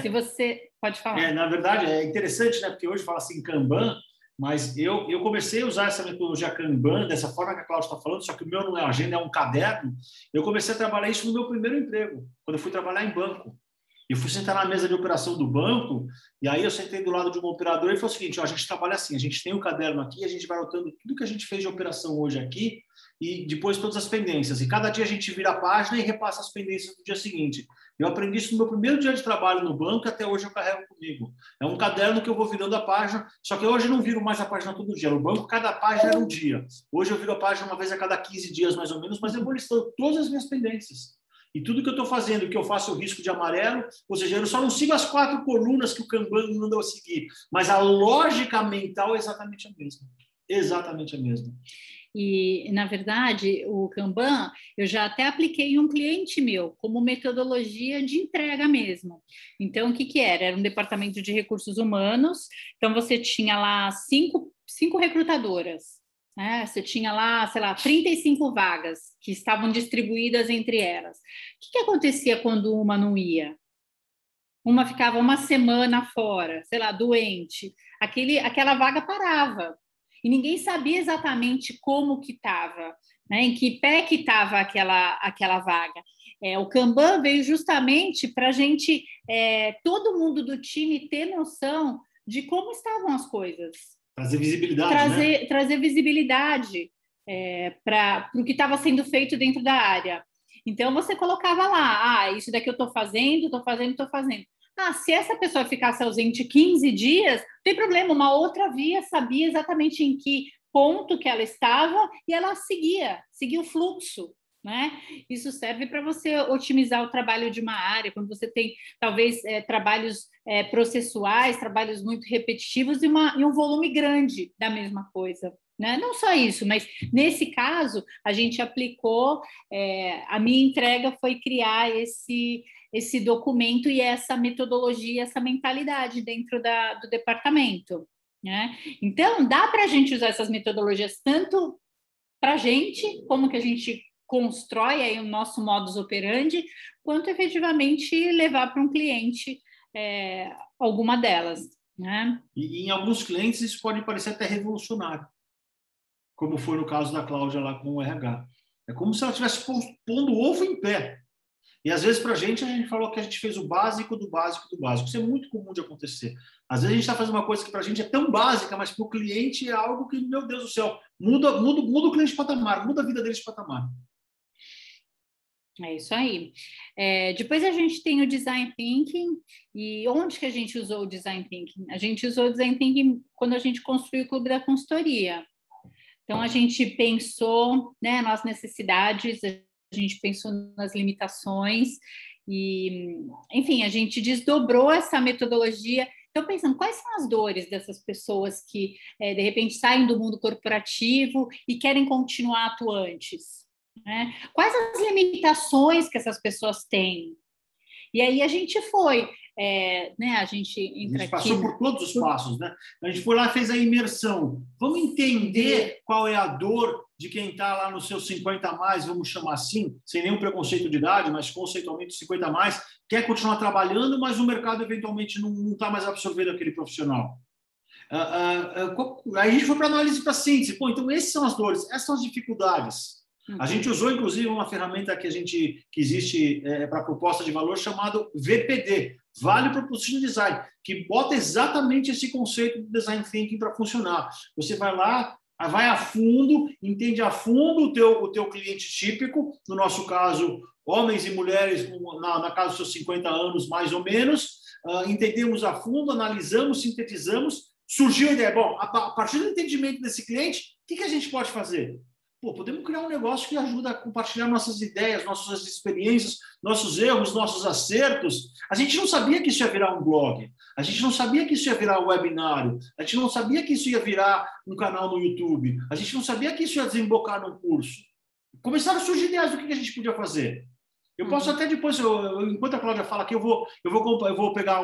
Se você pode falar. Na verdade, é interessante, né? Porque hoje fala assim Kanban. Mas eu comecei a usar essa metodologia Kanban, dessa forma que a Cláudia está falando, só que o meu não é agenda, é um caderno. Eu comecei a trabalhar isso no meu primeiro emprego, quando eu fui trabalhar em banco. Eu fui sentar na mesa de operação do banco, e aí eu sentei do lado de um operador e falei o seguinte, ó, a gente trabalha assim, a gente tem um caderno aqui, a gente vai anotando tudo que a gente fez de operação hoje aqui, e depois todas as pendências. E cada dia a gente vira a página e repassa as pendências do dia seguinte. Eu aprendi isso no meu primeiro dia de trabalho no banco, até hoje eu carrego comigo. É um caderno que eu vou virando a página, só que hoje eu não viro mais a página todo dia. No banco, cada página era um dia. Hoje eu viro a página uma vez a cada 15 dias, mais ou menos, mas eu vou listando todas as minhas pendências. E tudo que eu estou fazendo, que eu faço o risco de amarelo, ou seja, eu só não sigo as 4 colunas que o Kanban mandou eu seguir, mas a lógica mental é exatamente a mesma. Exatamente a mesma. E, na verdade, o Kanban, eu já até apliquei em um cliente meu, como metodologia de entrega mesmo. Então, o que que era? Era um departamento de recursos humanos, então você tinha lá cinco recrutadoras, né? Você tinha lá, sei lá, 35 vagas que estavam distribuídas entre elas. O que que acontecia quando uma não ia? Uma ficava uma semana fora, sei lá, doente. Aquela vaga parava. E ninguém sabia exatamente como que estava, né? Em que pé que estava aquela vaga. O Kanban veio justamente para a gente, todo mundo do time ter noção de como estavam as coisas. Trazer visibilidade, Trazer visibilidade para o que estava sendo feito dentro da área. Então, você colocava lá, isso daqui eu estou fazendo. Se essa pessoa ficasse ausente 15 dias, não tem problema, uma outra via sabia exatamente em que ponto que ela estava e ela seguia o fluxo, né? Isso serve para você otimizar o trabalho de uma área, quando você tem, talvez, trabalhos processuais, trabalhos muito repetitivos e um volume grande da mesma coisa. Né? Não só isso, mas nesse caso a gente aplicou, a minha entrega foi criar esse documento e essa metodologia, essa mentalidade dentro do departamento. Né? Então, dá para a gente usar essas metodologias tanto para a gente, como que a gente constrói aí o nosso modus operandi, quanto efetivamente levar para um cliente alguma delas. Né? E em alguns clientes isso pode parecer até revolucionário, como foi no caso da Cláudia lá com o RH. É como se ela estivesse pondo o ovo em pé. E às vezes para a gente falou que a gente fez o básico do básico do básico. Isso é muito comum de acontecer. Às vezes a gente está fazendo uma coisa que para a gente é tão básica, mas para o cliente é algo que, meu Deus do céu, muda o cliente de patamar, muda a vida dele de patamar. É isso aí. Depois a gente tem o Design Thinking. E onde que a gente usou o Design Thinking? A gente usou o Design Thinking quando a gente construiu o Clube da Consultoria. Então, a gente pensou, né, nas necessidades, a gente pensou nas limitações e, enfim, a gente desdobrou essa metodologia. Então, pensando, quais são as dores dessas pessoas que, de repente, saem do mundo corporativo e querem continuar atuantes? Né? Quais as limitações que essas pessoas têm? E aí a gente foi, né? A gente passou por todos os passos, né? A gente foi lá e fez a imersão. Vamos entender qual é a dor de quem está lá nos seus 50 a mais, vamos chamar assim, sem nenhum preconceito de idade, mas conceitualmente 50 a mais, quer continuar trabalhando, mas o mercado eventualmente não está mais absorvendo aquele profissional. Aí a gente foi para análise para síntese. Então essas são as dores, essas são as dificuldades. A gente usou, inclusive, uma ferramenta que existe para proposta de valor chamado VPD, Value Proposition Design, que bota exatamente esse conceito do Design Thinking para funcionar. Você vai lá, vai a fundo, entende a fundo o teu cliente típico, no nosso caso, homens e mulheres, na casa dos seus 50 anos, mais ou menos, entendemos a fundo, analisamos, sintetizamos, surgiu a ideia, bom, a partir do entendimento desse cliente, o que a gente pode fazer? Podemos criar um negócio que ajuda a compartilhar nossas ideias, nossas experiências, nossos erros, nossos acertos. A gente não sabia que isso ia virar um blog. A gente não sabia que isso ia virar um webinário. A gente não sabia que isso ia virar um canal no YouTube. A gente não sabia que isso ia desembocar num curso. Começaram a surgir ideias do que a gente podia fazer. Eu posso até depois, enquanto a Cláudia fala aqui, eu vou pegar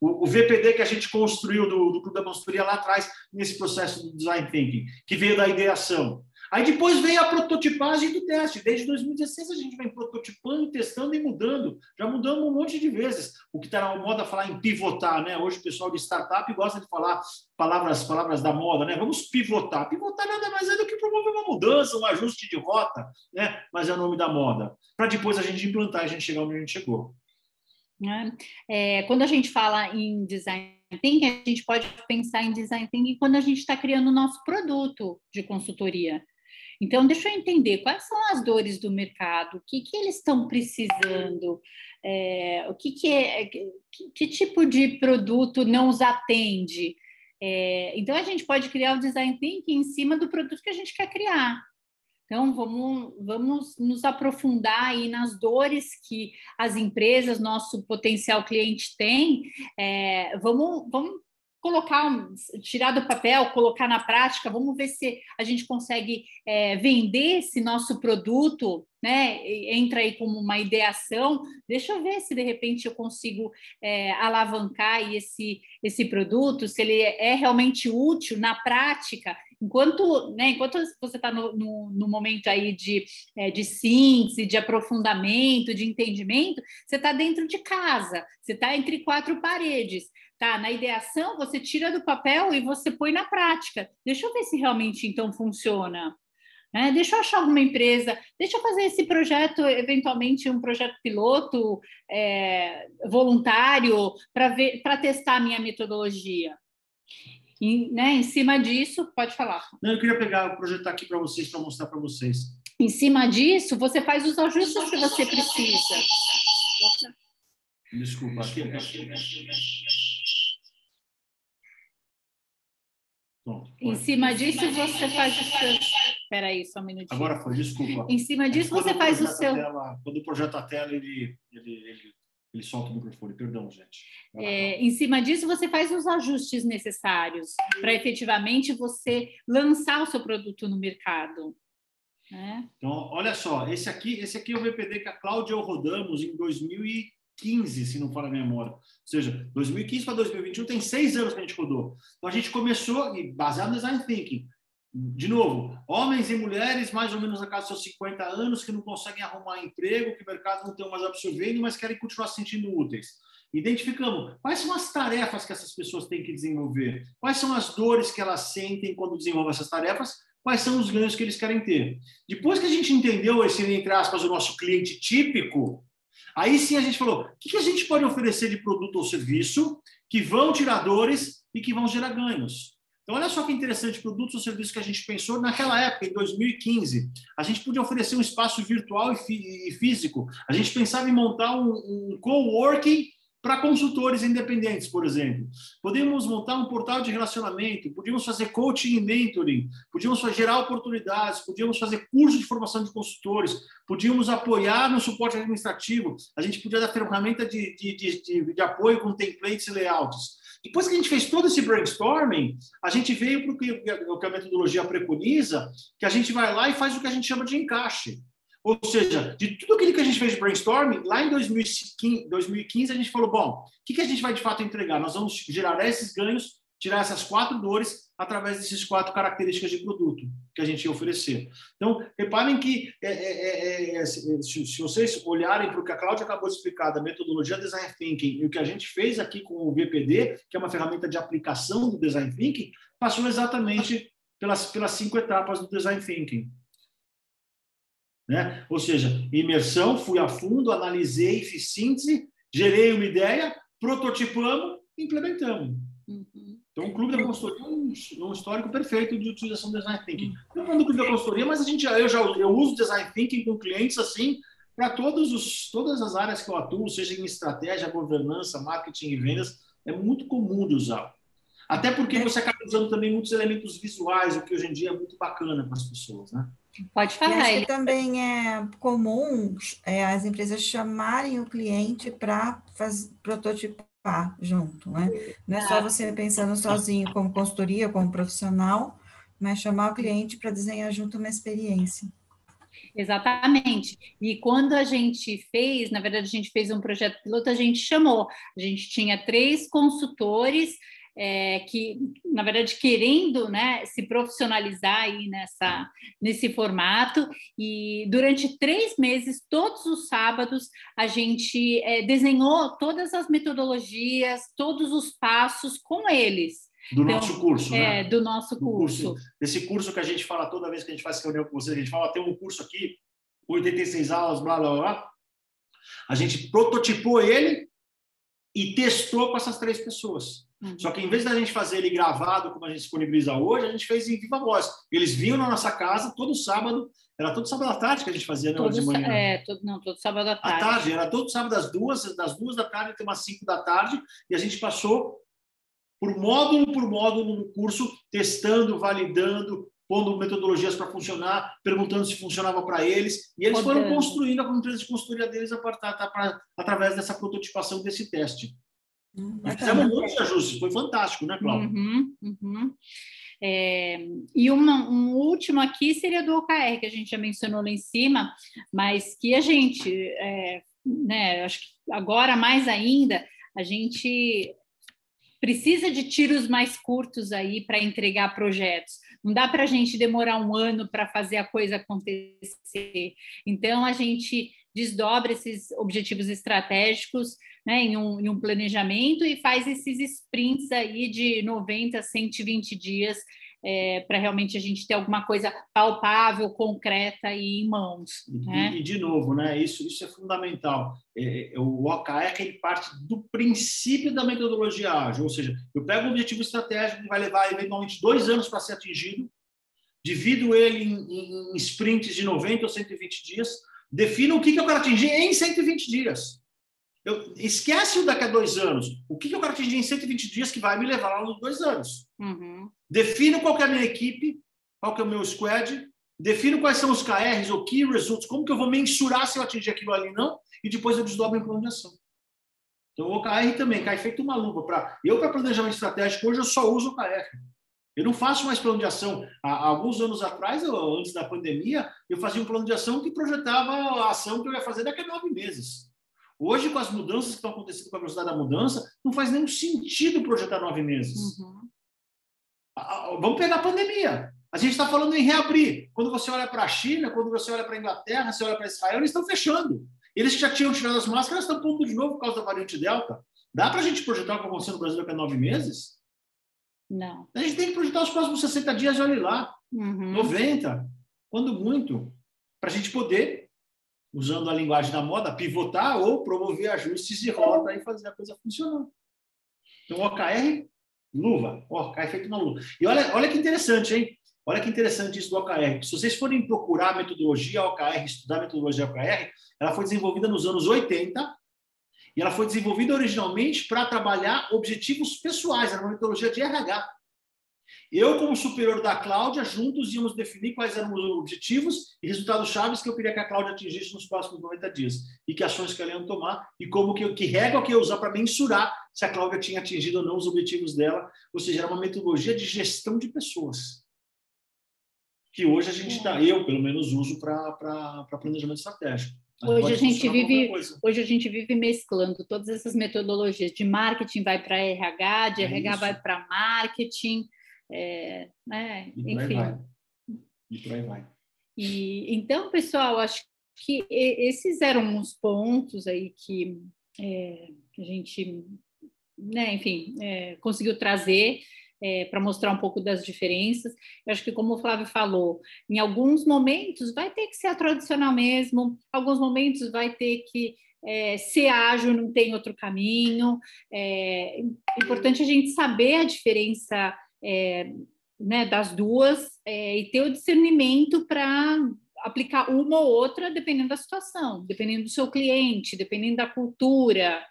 o VPD que a gente construiu do Clube da Consultoria lá atrás, nesse processo do Design Thinking, que veio da ideação. Aí depois veio a prototipagem do teste. Desde 2016 a gente vem prototipando, testando e mudando. Já mudamos um monte de vezes. O que está na moda falar em pivotar, né? Hoje o pessoal de startup gosta de falar palavras da moda, né? Vamos pivotar. Pivotar nada mais é do que promover uma mudança, um ajuste de rota, né? Mas é o nome da moda. Para depois a gente implantar e a gente chegar onde a gente chegou. né? Quando a gente fala em design thinking, a gente pode pensar em design thinking quando a gente está criando o nosso produto de consultoria. Então, deixa eu entender quais são as dores do mercado, o que eles estão precisando, que tipo de produto não os atende. Então, a gente pode criar o design thinking em cima do produto que a gente quer criar. Então, vamos nos aprofundar aí nas dores que as empresas, nosso potencial cliente tem. Vamos tirar do papel, colocar na prática, vamos ver se a gente consegue vender esse nosso produto, né? Entra aí como uma ideação, deixa eu ver se de repente eu consigo alavancar aí esse produto, se ele é realmente útil na prática. Enquanto você está no momento aí de síntese, de aprofundamento, de entendimento, você está dentro de casa, você está entre quatro paredes. Tá, na ideação, você tira do papel e você põe na prática. Deixa eu ver se realmente, então, funciona. Deixa eu achar alguma empresa, deixa eu fazer esse projeto, eventualmente, um projeto piloto voluntário para testar a minha metodologia. Em cima disso, pode falar. Não, eu queria pegar o projeto aqui para vocês, para mostrar para vocês. Em cima disso, você faz os ajustes que você precisa. Desculpa, aqui. Pronto, em cima disso, você faz o seu... Espera aí, só um minutinho. Agora foi, desculpa. Em cima disso, você faz o seu... Quando projeta a tela, ele solta o microfone. Perdão, gente. Em cima disso, você faz os ajustes necessários para, efetivamente, você lançar o seu produto no mercado. Então, olha só, esse aqui é o VPD que a Cláudia e eu rodamos em 2015, se não falha a memória. Ou seja, 2015 para 2021 tem 6 anos que a gente rodou. Então, a gente começou, baseado no Design Thinking. De novo, homens e mulheres mais ou menos na casa dos seus 50 anos que não conseguem arrumar emprego, que o mercado não tem mais absorvendo, mas querem continuar se sentindo úteis. Identificamos quais são as tarefas que essas pessoas têm que desenvolver, quais são as dores que elas sentem quando desenvolvem essas tarefas, quais são os ganhos que eles querem ter. Depois que a gente entendeu esse, entre aspas, o nosso cliente típico, aí sim a gente falou, o que a gente pode oferecer de produto ou serviço que vão tirar dores e que vão gerar ganhos. Então, olha só que interessante, produtos ou serviços que a gente pensou naquela época, em 2015. A gente podia oferecer um espaço virtual e físico. A gente pensava em montar um coworking para consultores independentes, por exemplo. Podíamos montar um portal de relacionamento, podíamos fazer coaching e mentoring, podíamos gerar oportunidades, podíamos fazer curso de formação de consultores, podíamos apoiar no suporte administrativo, a gente podia dar ferramenta de apoio com templates e layouts. Depois que a gente fez todo esse brainstorming, a gente veio para o que a metodologia preconiza, que a gente vai lá e faz o que a gente chama de encaixe. Ou seja, de tudo aquilo que a gente fez de brainstorming, lá em 2015 a gente falou, bom, o que a gente vai de fato entregar? Nós vamos gerar esses ganhos, tirar essas 4 dores através desses 4 características de produto que a gente ia oferecer. Então, reparem que se vocês olharem para o que a Cláudia acabou de explicar da metodologia Design Thinking e o que a gente fez aqui com o VPD, que é uma ferramenta de aplicação do Design Thinking, passou exatamente pelas 5 etapas do Design Thinking. Ou seja, imersão, fui a fundo, analisei, fiz síntese, gerei uma ideia, prototipamos e implementamos. Então, o Clube da Consultoria é um histórico perfeito de utilização do Design Thinking. Não falando do Clube da Consultoria, mas eu uso Design Thinking com clientes assim para todas as áreas que eu atuo, seja em estratégia, governança, marketing e vendas, é muito comum de usar. Até porque você acaba usando também muitos elementos visuais, o que hoje em dia é muito bacana para as pessoas, né? Pode falar. E acho que também é comum as empresas chamarem o cliente para prototipar junto, né? Não é só você pensando sozinho como consultoria, como profissional, mas chamar o cliente para desenhar junto uma experiência. Exatamente. E quando a gente fez, na verdade, a gente fez um projeto piloto, a gente chamou. A gente tinha 3 consultores que, na verdade, querendo, né, se profissionalizar aí nesse formato, e durante 3 meses, todos os sábados, a gente desenhou todas as metodologias, todos os passos com eles. Do nosso curso, né? Do nosso curso. Esse curso que a gente fala toda vez que a gente faz reunião com vocês, a gente fala, tem um curso aqui, 86 aulas, blá, blá, blá. A gente prototipou ele e testou com essas 3 pessoas. Só que, em vez da gente fazer ele gravado, como a gente disponibiliza hoje, a gente fez em viva voz. Eles vinham na nossa casa todo sábado, era todo sábado à tarde que a gente fazia, né? De manhã. Todo sábado à tarde. À tarde, era todo sábado das 2 da tarde até umas 5 da tarde, e a gente passou por módulo no curso, testando, validando, pondo metodologias para funcionar, perguntando se funcionava para eles, e eles foram construindo a empresa de consultoria deles através dessa prototipação desse teste. Fizemos muitos ajustes, foi fantástico, né, Cláudia? E um último aqui seria do OKR, que a gente já mencionou lá em cima, mas que a gente, né, acho que agora mais ainda, a gente precisa de tiros mais curtos aí para entregar projetos. Não dá para a gente demorar um ano para fazer a coisa acontecer. Então, a gente desdobra esses objetivos estratégicos, né, em um planejamento e faz esses sprints aí de 90 a 120 dias para realmente a gente ter alguma coisa palpável, concreta e em mãos. Né? E de novo, né, isso é fundamental. O OKR ele parte do princípio da metodologia ágil, ou seja, eu pego um objetivo estratégico que vai levar eventualmente 2 anos para ser atingido, divido ele em sprints de 90 ou 120 dias, defino o que eu quero atingir em 120 dias. Esquece o daqui a 2 anos. O que eu quero atingir em 120 dias que vai me levar lá nos 2 anos. Defino qual que é a minha equipe, qual que é o meu squad, defino quais são os KRs ou Key Results, como que eu vou mensurar se eu atingir aquilo ali ou não, e depois eu desdobro em plano de ação. Então, o OKR também cai feito uma luva. Para planejamento estratégico, hoje eu só uso o OKR. Eu não faço mais plano de ação. Há alguns anos atrás, antes da pandemia, eu fazia um plano de ação que projetava a ação que eu ia fazer daqui a 9 meses. Hoje, com as mudanças que estão acontecendo com a velocidade da mudança, não faz nenhum sentido projetar 9 meses. Vamos pegar a pandemia. A gente está falando em reabrir. Quando você olha para a China, quando você olha para a Inglaterra, você olha para Israel, eles estão fechando. Eles que já tinham tirado as máscaras estão pondo de novo por causa da variante Delta. Dá para a gente projetar o que aconteceu no Brasil daqui a 9 meses? Não. A gente tem que projetar os próximos 60 dias e olhe lá. 90, quando muito, para a gente poder, usando a linguagem da moda, pivotar ou promover ajustes de rota e fazer a coisa funcionar. Então, o OKR, luva. O OKR feito na luva. E olha que interessante, hein? Olha que interessante isso do OKR. Se vocês forem procurar a metodologia OKR, estudar a metodologia OKR, ela foi desenvolvida nos anos 80 e ela foi desenvolvida originalmente para trabalhar objetivos pessoais. Era uma metodologia de RH. Eu, como superior da Cláudia, juntos íamos definir quais eram os objetivos e resultados chaves que eu queria que a Cláudia atingisse nos próximos 90 dias. E que ações que ela ia tomar e que regra que eu ia usar para mensurar se a Cláudia tinha atingido ou não os objetivos dela. Ou seja, era uma metodologia de gestão de pessoas. Que hoje a gente eu pelo menos uso para planejamento estratégico. Hoje a gente vive mesclando todas essas metodologias. De marketing vai para RH, de RH vai para marketing, enfim. E por aí vai. Então, pessoal, acho que esses eram os pontos aí que a gente, né, enfim, conseguiu trazer para mostrar um pouco das diferenças. Eu acho que, como o Flávio falou, em alguns momentos vai ter que ser a tradicional mesmo, alguns momentos vai ter que ser ágil, não tem outro caminho. É importante a gente saber a diferença né, das duas e ter o discernimento para aplicar uma ou outra dependendo da situação, dependendo do seu cliente, dependendo da cultura.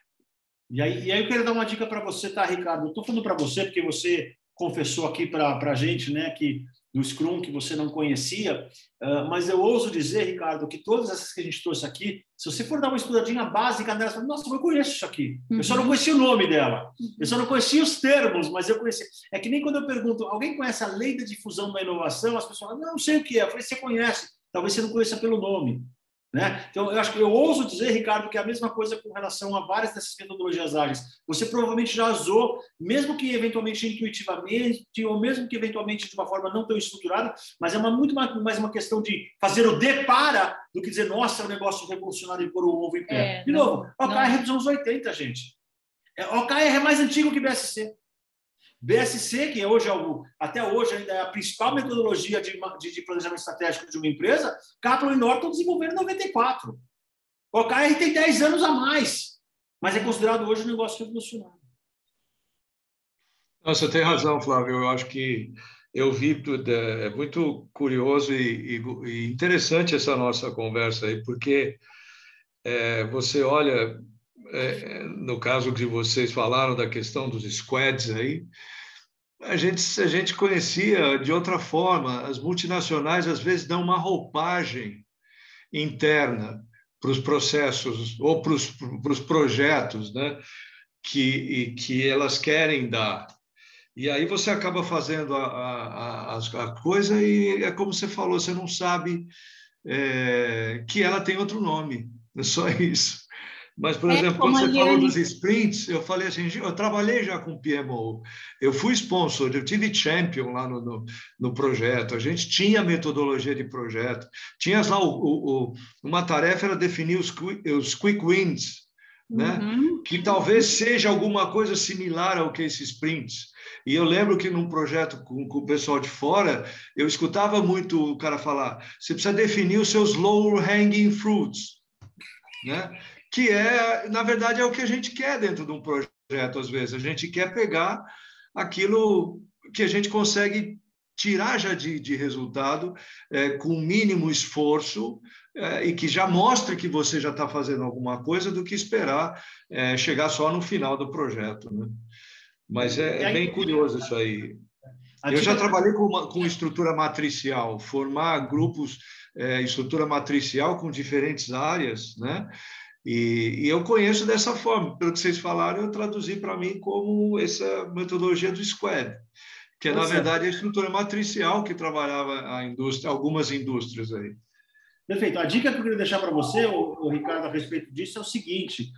E aí eu quero dar uma dica para você, tá, Ricardo? Eu estou falando para você porque você confessou aqui para a gente, né, que do Scrum que você não conhecia, mas eu ouso dizer, Ricardo, que todas essas que a gente trouxe aqui, se você for dar uma estudadinha básica nela, você fala, nossa, eu conheço isso aqui. Eu só não conhecia o nome dela. Eu só não conhecia os termos, mas eu conhecia. É que nem quando eu pergunto, alguém conhece a lei da difusão da inovação? As pessoas falam, não sei o que é. Eu falei, você conhece. Talvez você não conheça pelo nome. Né? Então, eu acho que eu ouso dizer, Ricardo, que é a mesma coisa com relação a várias dessas metodologias ágeis. Você provavelmente já usou, mesmo que eventualmente intuitivamente, ou mesmo que eventualmente de uma forma não tão estruturada, mas é muito mais uma questão de fazer o depara do que dizer, nossa, é um negócio revolucionário e pôr o ovo em pé. De novo, OKR dos anos 80, gente. OKR é mais antigo que BSC. BSC, que hoje até hoje ainda é a principal metodologia de planejamento estratégico de uma empresa, Kaplan e Norton desenvolveram em 94. O OKR tem 10 anos a mais. mas é considerado hoje um negócio revolucionário. Você tem razão, Flávio. Eu acho que eu vi tudo. É muito curioso e interessante essa nossa conversa aí, porque você olha, no caso que vocês falaram da questão dos squads aí, a gente conhecia de outra forma. As multinacionais às vezes dão uma roupagem interna para os processos ou para os projetos, né, que elas querem dar. E aí você acaba fazendo a coisa e é como você falou, você não sabe que ela tem outro nome, é só isso. Mas, por exemplo, quando você falou dos sprints, eu falei assim, eu trabalhei já com PMO, eu fui sponsor, eu tive champion lá no projeto, a gente tinha metodologia de projeto, tinha lá uma tarefa era definir os quick wins, né? Que talvez seja alguma coisa similar ao que esses sprints. E eu lembro que num projeto com o pessoal de fora, eu escutava muito o cara falar, você precisa definir os seus lower hanging fruits, né? Que na verdade, é o que a gente quer dentro de um projeto, às vezes. A gente quer pegar aquilo que a gente consegue tirar já de resultado, com o mínimo esforço, e que já mostre que você já está fazendo alguma coisa, do que esperar chegar só no final do projeto, né? Mas é bem curioso isso aí. Eu já trabalhei com estrutura matricial, formar grupos, estrutura matricial com diferentes áreas, né? E eu conheço dessa forma. Pelo que vocês falaram, eu traduzi para mim como essa metodologia do Squad, que é, na verdade, a estrutura matricial que trabalhava algumas indústrias aí. Perfeito. A dica que eu queria deixar para você, Ricardo, a respeito disso é o seguinte: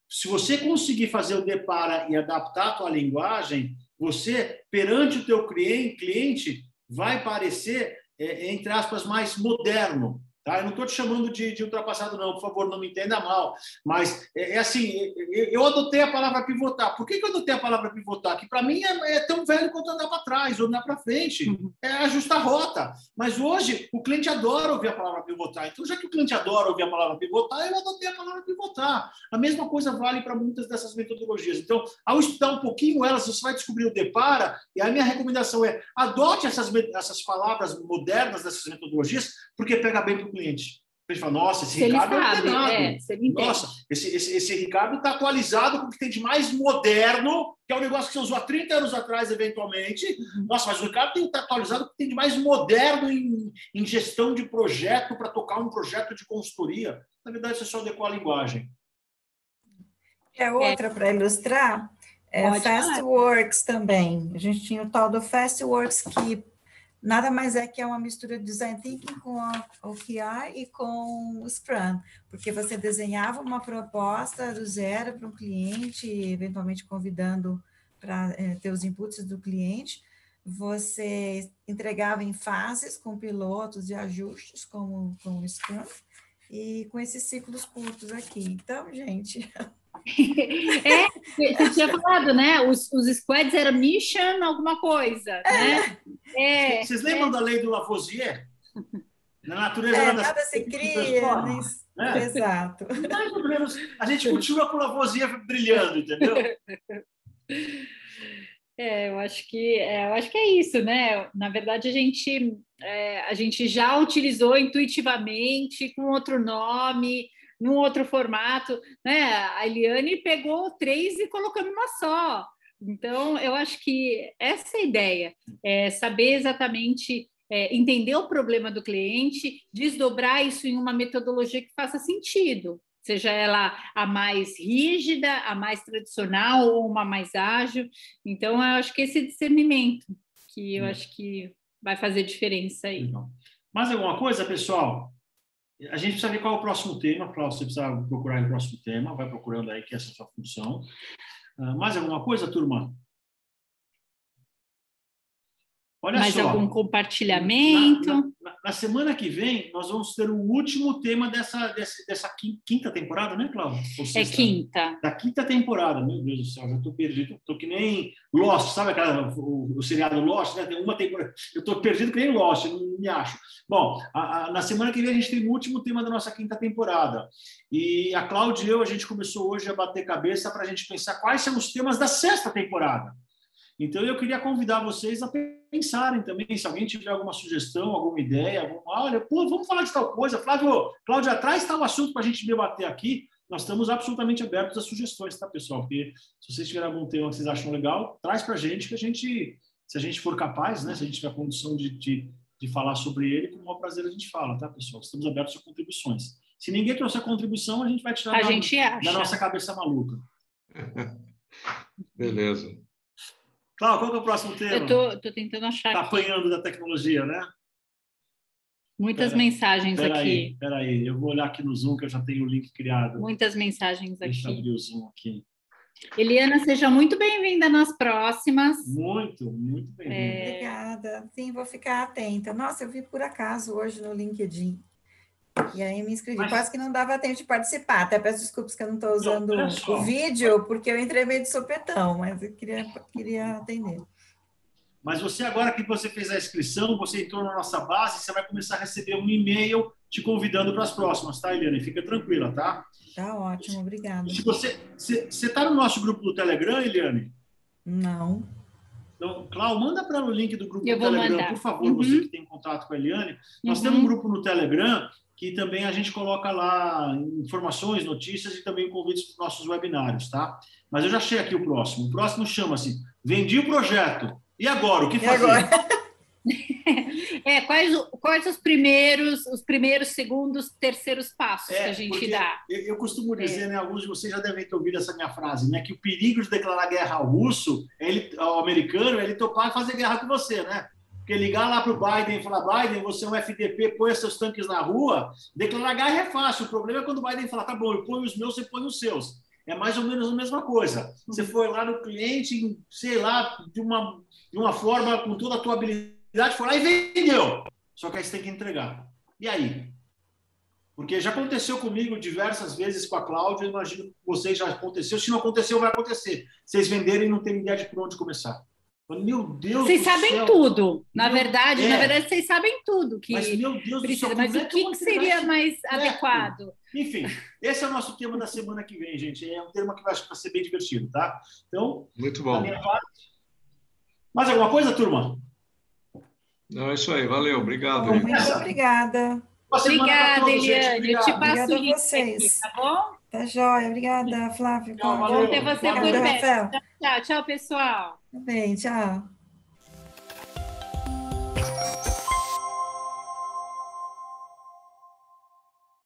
se você conseguir fazer o depara e adaptar a tua linguagem, você, perante o teu cliente, vai parecer, entre aspas, mais moderno. Tá? Eu não estou te chamando de ultrapassado, não, por favor, não me entenda mal. Mas assim, eu adotei a palavra pivotar. Por que eu adotei a palavra pivotar? Que para mim é tão velho quanto andar para trás ou andar para frente. É ajustar a rota. Mas hoje o cliente adora ouvir a palavra pivotar. Então, já que o cliente adora ouvir a palavra pivotar, eu adotei a palavra pivotar. A mesma coisa vale para muitas dessas metodologias. Então, ao estudar um pouquinho elas, você vai descobrir o depara. E a minha recomendação é adote essas palavras modernas dessas metodologias, porque pega bem para o cliente. A gente fala, nossa, esse Ricardo é antenado. Nossa, esse Ricardo está atualizado com o que tem de mais moderno, que é um negócio que você usou há 30 anos atrás, eventualmente. Nossa, mas o Ricardo está atualizado com o que tem de mais moderno em gestão de projeto para tocar um projeto de consultoria. Na verdade, você só adequar a linguagem. Outra para ilustrar, Fastworks também. A gente tinha o tal do Fastworks, que nada mais é que uma mistura de Design Thinking com o OKR e com o Scrum, porque você desenhava uma proposta do zero para um cliente, eventualmente convidando para ter os inputs do cliente, você entregava em fases com pilotos e ajustes, como com o Scrum, e com esses ciclos curtos aqui. Então, gente... Você tinha falado, né? Os squads eram mission alguma coisa, né? Vocês lembram da lei do Lavoisier? Na natureza nada se cria, né? Exato. Mais ou menos, a gente continua com o Lavoisier brilhando, entendeu? Eu acho que é isso, né? Na verdade, a gente já utilizou intuitivamente com outro nome, num outro formato, né? A Eliane pegou 3 e colocou numa só. Então, eu acho que essa é a ideia, saber exatamente, entender o problema do cliente, desdobrar isso em uma metodologia que faça sentido, seja ela a mais rígida, a mais tradicional ou uma mais ágil. Então, eu acho que esse discernimento que eu acho que vai fazer diferença aí. Legal. Mais alguma coisa, pessoal? A gente precisa ver qual é o próximo tema, você precisa procurar o próximo tema, vai procurando aí, que essa é a sua função. Mais alguma coisa, turma? Olha mais só, algum compartilhamento? Na semana que vem, nós vamos ter o último tema dessa quinta temporada, né, Cláudia? É quinta. Da quinta temporada, meu Deus do céu, já estou perdido. Estou que nem Lost, sabe o seriado Lost, né? Tem uma temporada. Eu estou perdido que nem Lost, não me acho. Bom, na semana que vem a gente tem o último tema da nossa quinta temporada. E a Cláudia e eu, a gente começou hoje a bater cabeça para a gente pensar quais são os temas da sexta temporada. Então, eu queria convidar vocês a pensarem também, se alguém tiver alguma sugestão, alguma ideia, olha, pô, vamos falar de tal coisa. Flávio, Cláudia, traz tal assunto para a gente debater aqui. Nós estamos absolutamente abertos a sugestões, tá, pessoal? Porque se vocês tiverem algum tema que vocês acham legal, traz para a gente, que a gente, se a gente for capaz, né, se a gente tiver condição de falar sobre ele, com o maior prazer a gente fala, tá, pessoal? Estamos abertos a contribuições. Se ninguém trouxer contribuição, a gente vai tirar da nossa cabeça maluca. Beleza. Cláudio, qual que é o próximo tema? Eu tô tentando achar. Está apanhando da tecnologia, né? Muitas mensagens aqui. Espera aí, eu vou olhar aqui no Zoom, que eu já tenho o link criado. Muitas mensagens aqui. Deixa eu abrir o Zoom aqui. Eliana, seja muito bem-vinda nas próximas. Muito bem-vinda. Obrigada. Sim, vou ficar atenta. Nossa, eu vi por acaso hoje no LinkedIn. E aí me inscrevi. Quase que não dava tempo de participar. Até peço desculpas que eu não estou usando o vídeo, porque eu entrei meio de sopetão, mas eu queria atender. Mas você, agora que você fez a inscrição, você entrou na nossa base, você vai começar a receber um e-mail te convidando para as próximas, tá, Eliane? Fica tranquila, tá? Tá ótimo, obrigada. Se você está no nosso grupo do Telegram, Eliane? Não. Então, Cláudio, manda para o link do grupo do Telegram, mandar. Por favor, você que tem contato com a Eliane. Nós temos um grupo no Telegram que também a gente coloca lá informações, notícias e também convites para os nossos webinários, tá? Mas eu já achei aqui o próximo. O próximo chama-se Vendi o Projeto. E agora, o que fazer? Quais os primeiros, segundos, terceiros passos que a gente dá? Eu costumo dizer, né, alguns de vocês já devem ter ouvido essa minha frase, né, que o perigo de declarar guerra ao russo, ao americano, é ele topar fazer guerra com você, né? Porque ligar lá para o Biden e falar, Biden, você é um FDP, põe seus tanques na rua, declarar guerra é fácil. O problema é quando o Biden fala, tá bom, eu ponho os meus, você põe os seus. É mais ou menos a mesma coisa. Você foi lá no cliente, sei lá, de uma forma, com toda a tua habilidade, foi lá e vendeu. Só que aí você tem que entregar. E aí? Porque já aconteceu comigo diversas vezes com a Cláudia, eu imagino que vocês já aconteceu. Se não aconteceu, vai acontecer. Vocês venderem e não terem ideia de por onde começar. Meu Deus vocês do céu. Sabem tudo. Na verdade, vocês sabem tudo que mas, meu Deus precisa. Do céu, mas o que seria mais adequado? Enfim, esse é o nosso tema da semana que vem, gente. É um tema que vai ser bem divertido, tá? Então, muito bom. Mais alguma coisa, turma? Não, é isso aí. Valeu. Obrigado. Muito obrigada. Obrigada, Eliane. Eu te passo o link vocês. aqui, tá bom? Tá joia. Obrigada, Flávio. Bom ter você por perto. Tchau, pessoal. Tá bem, tchau.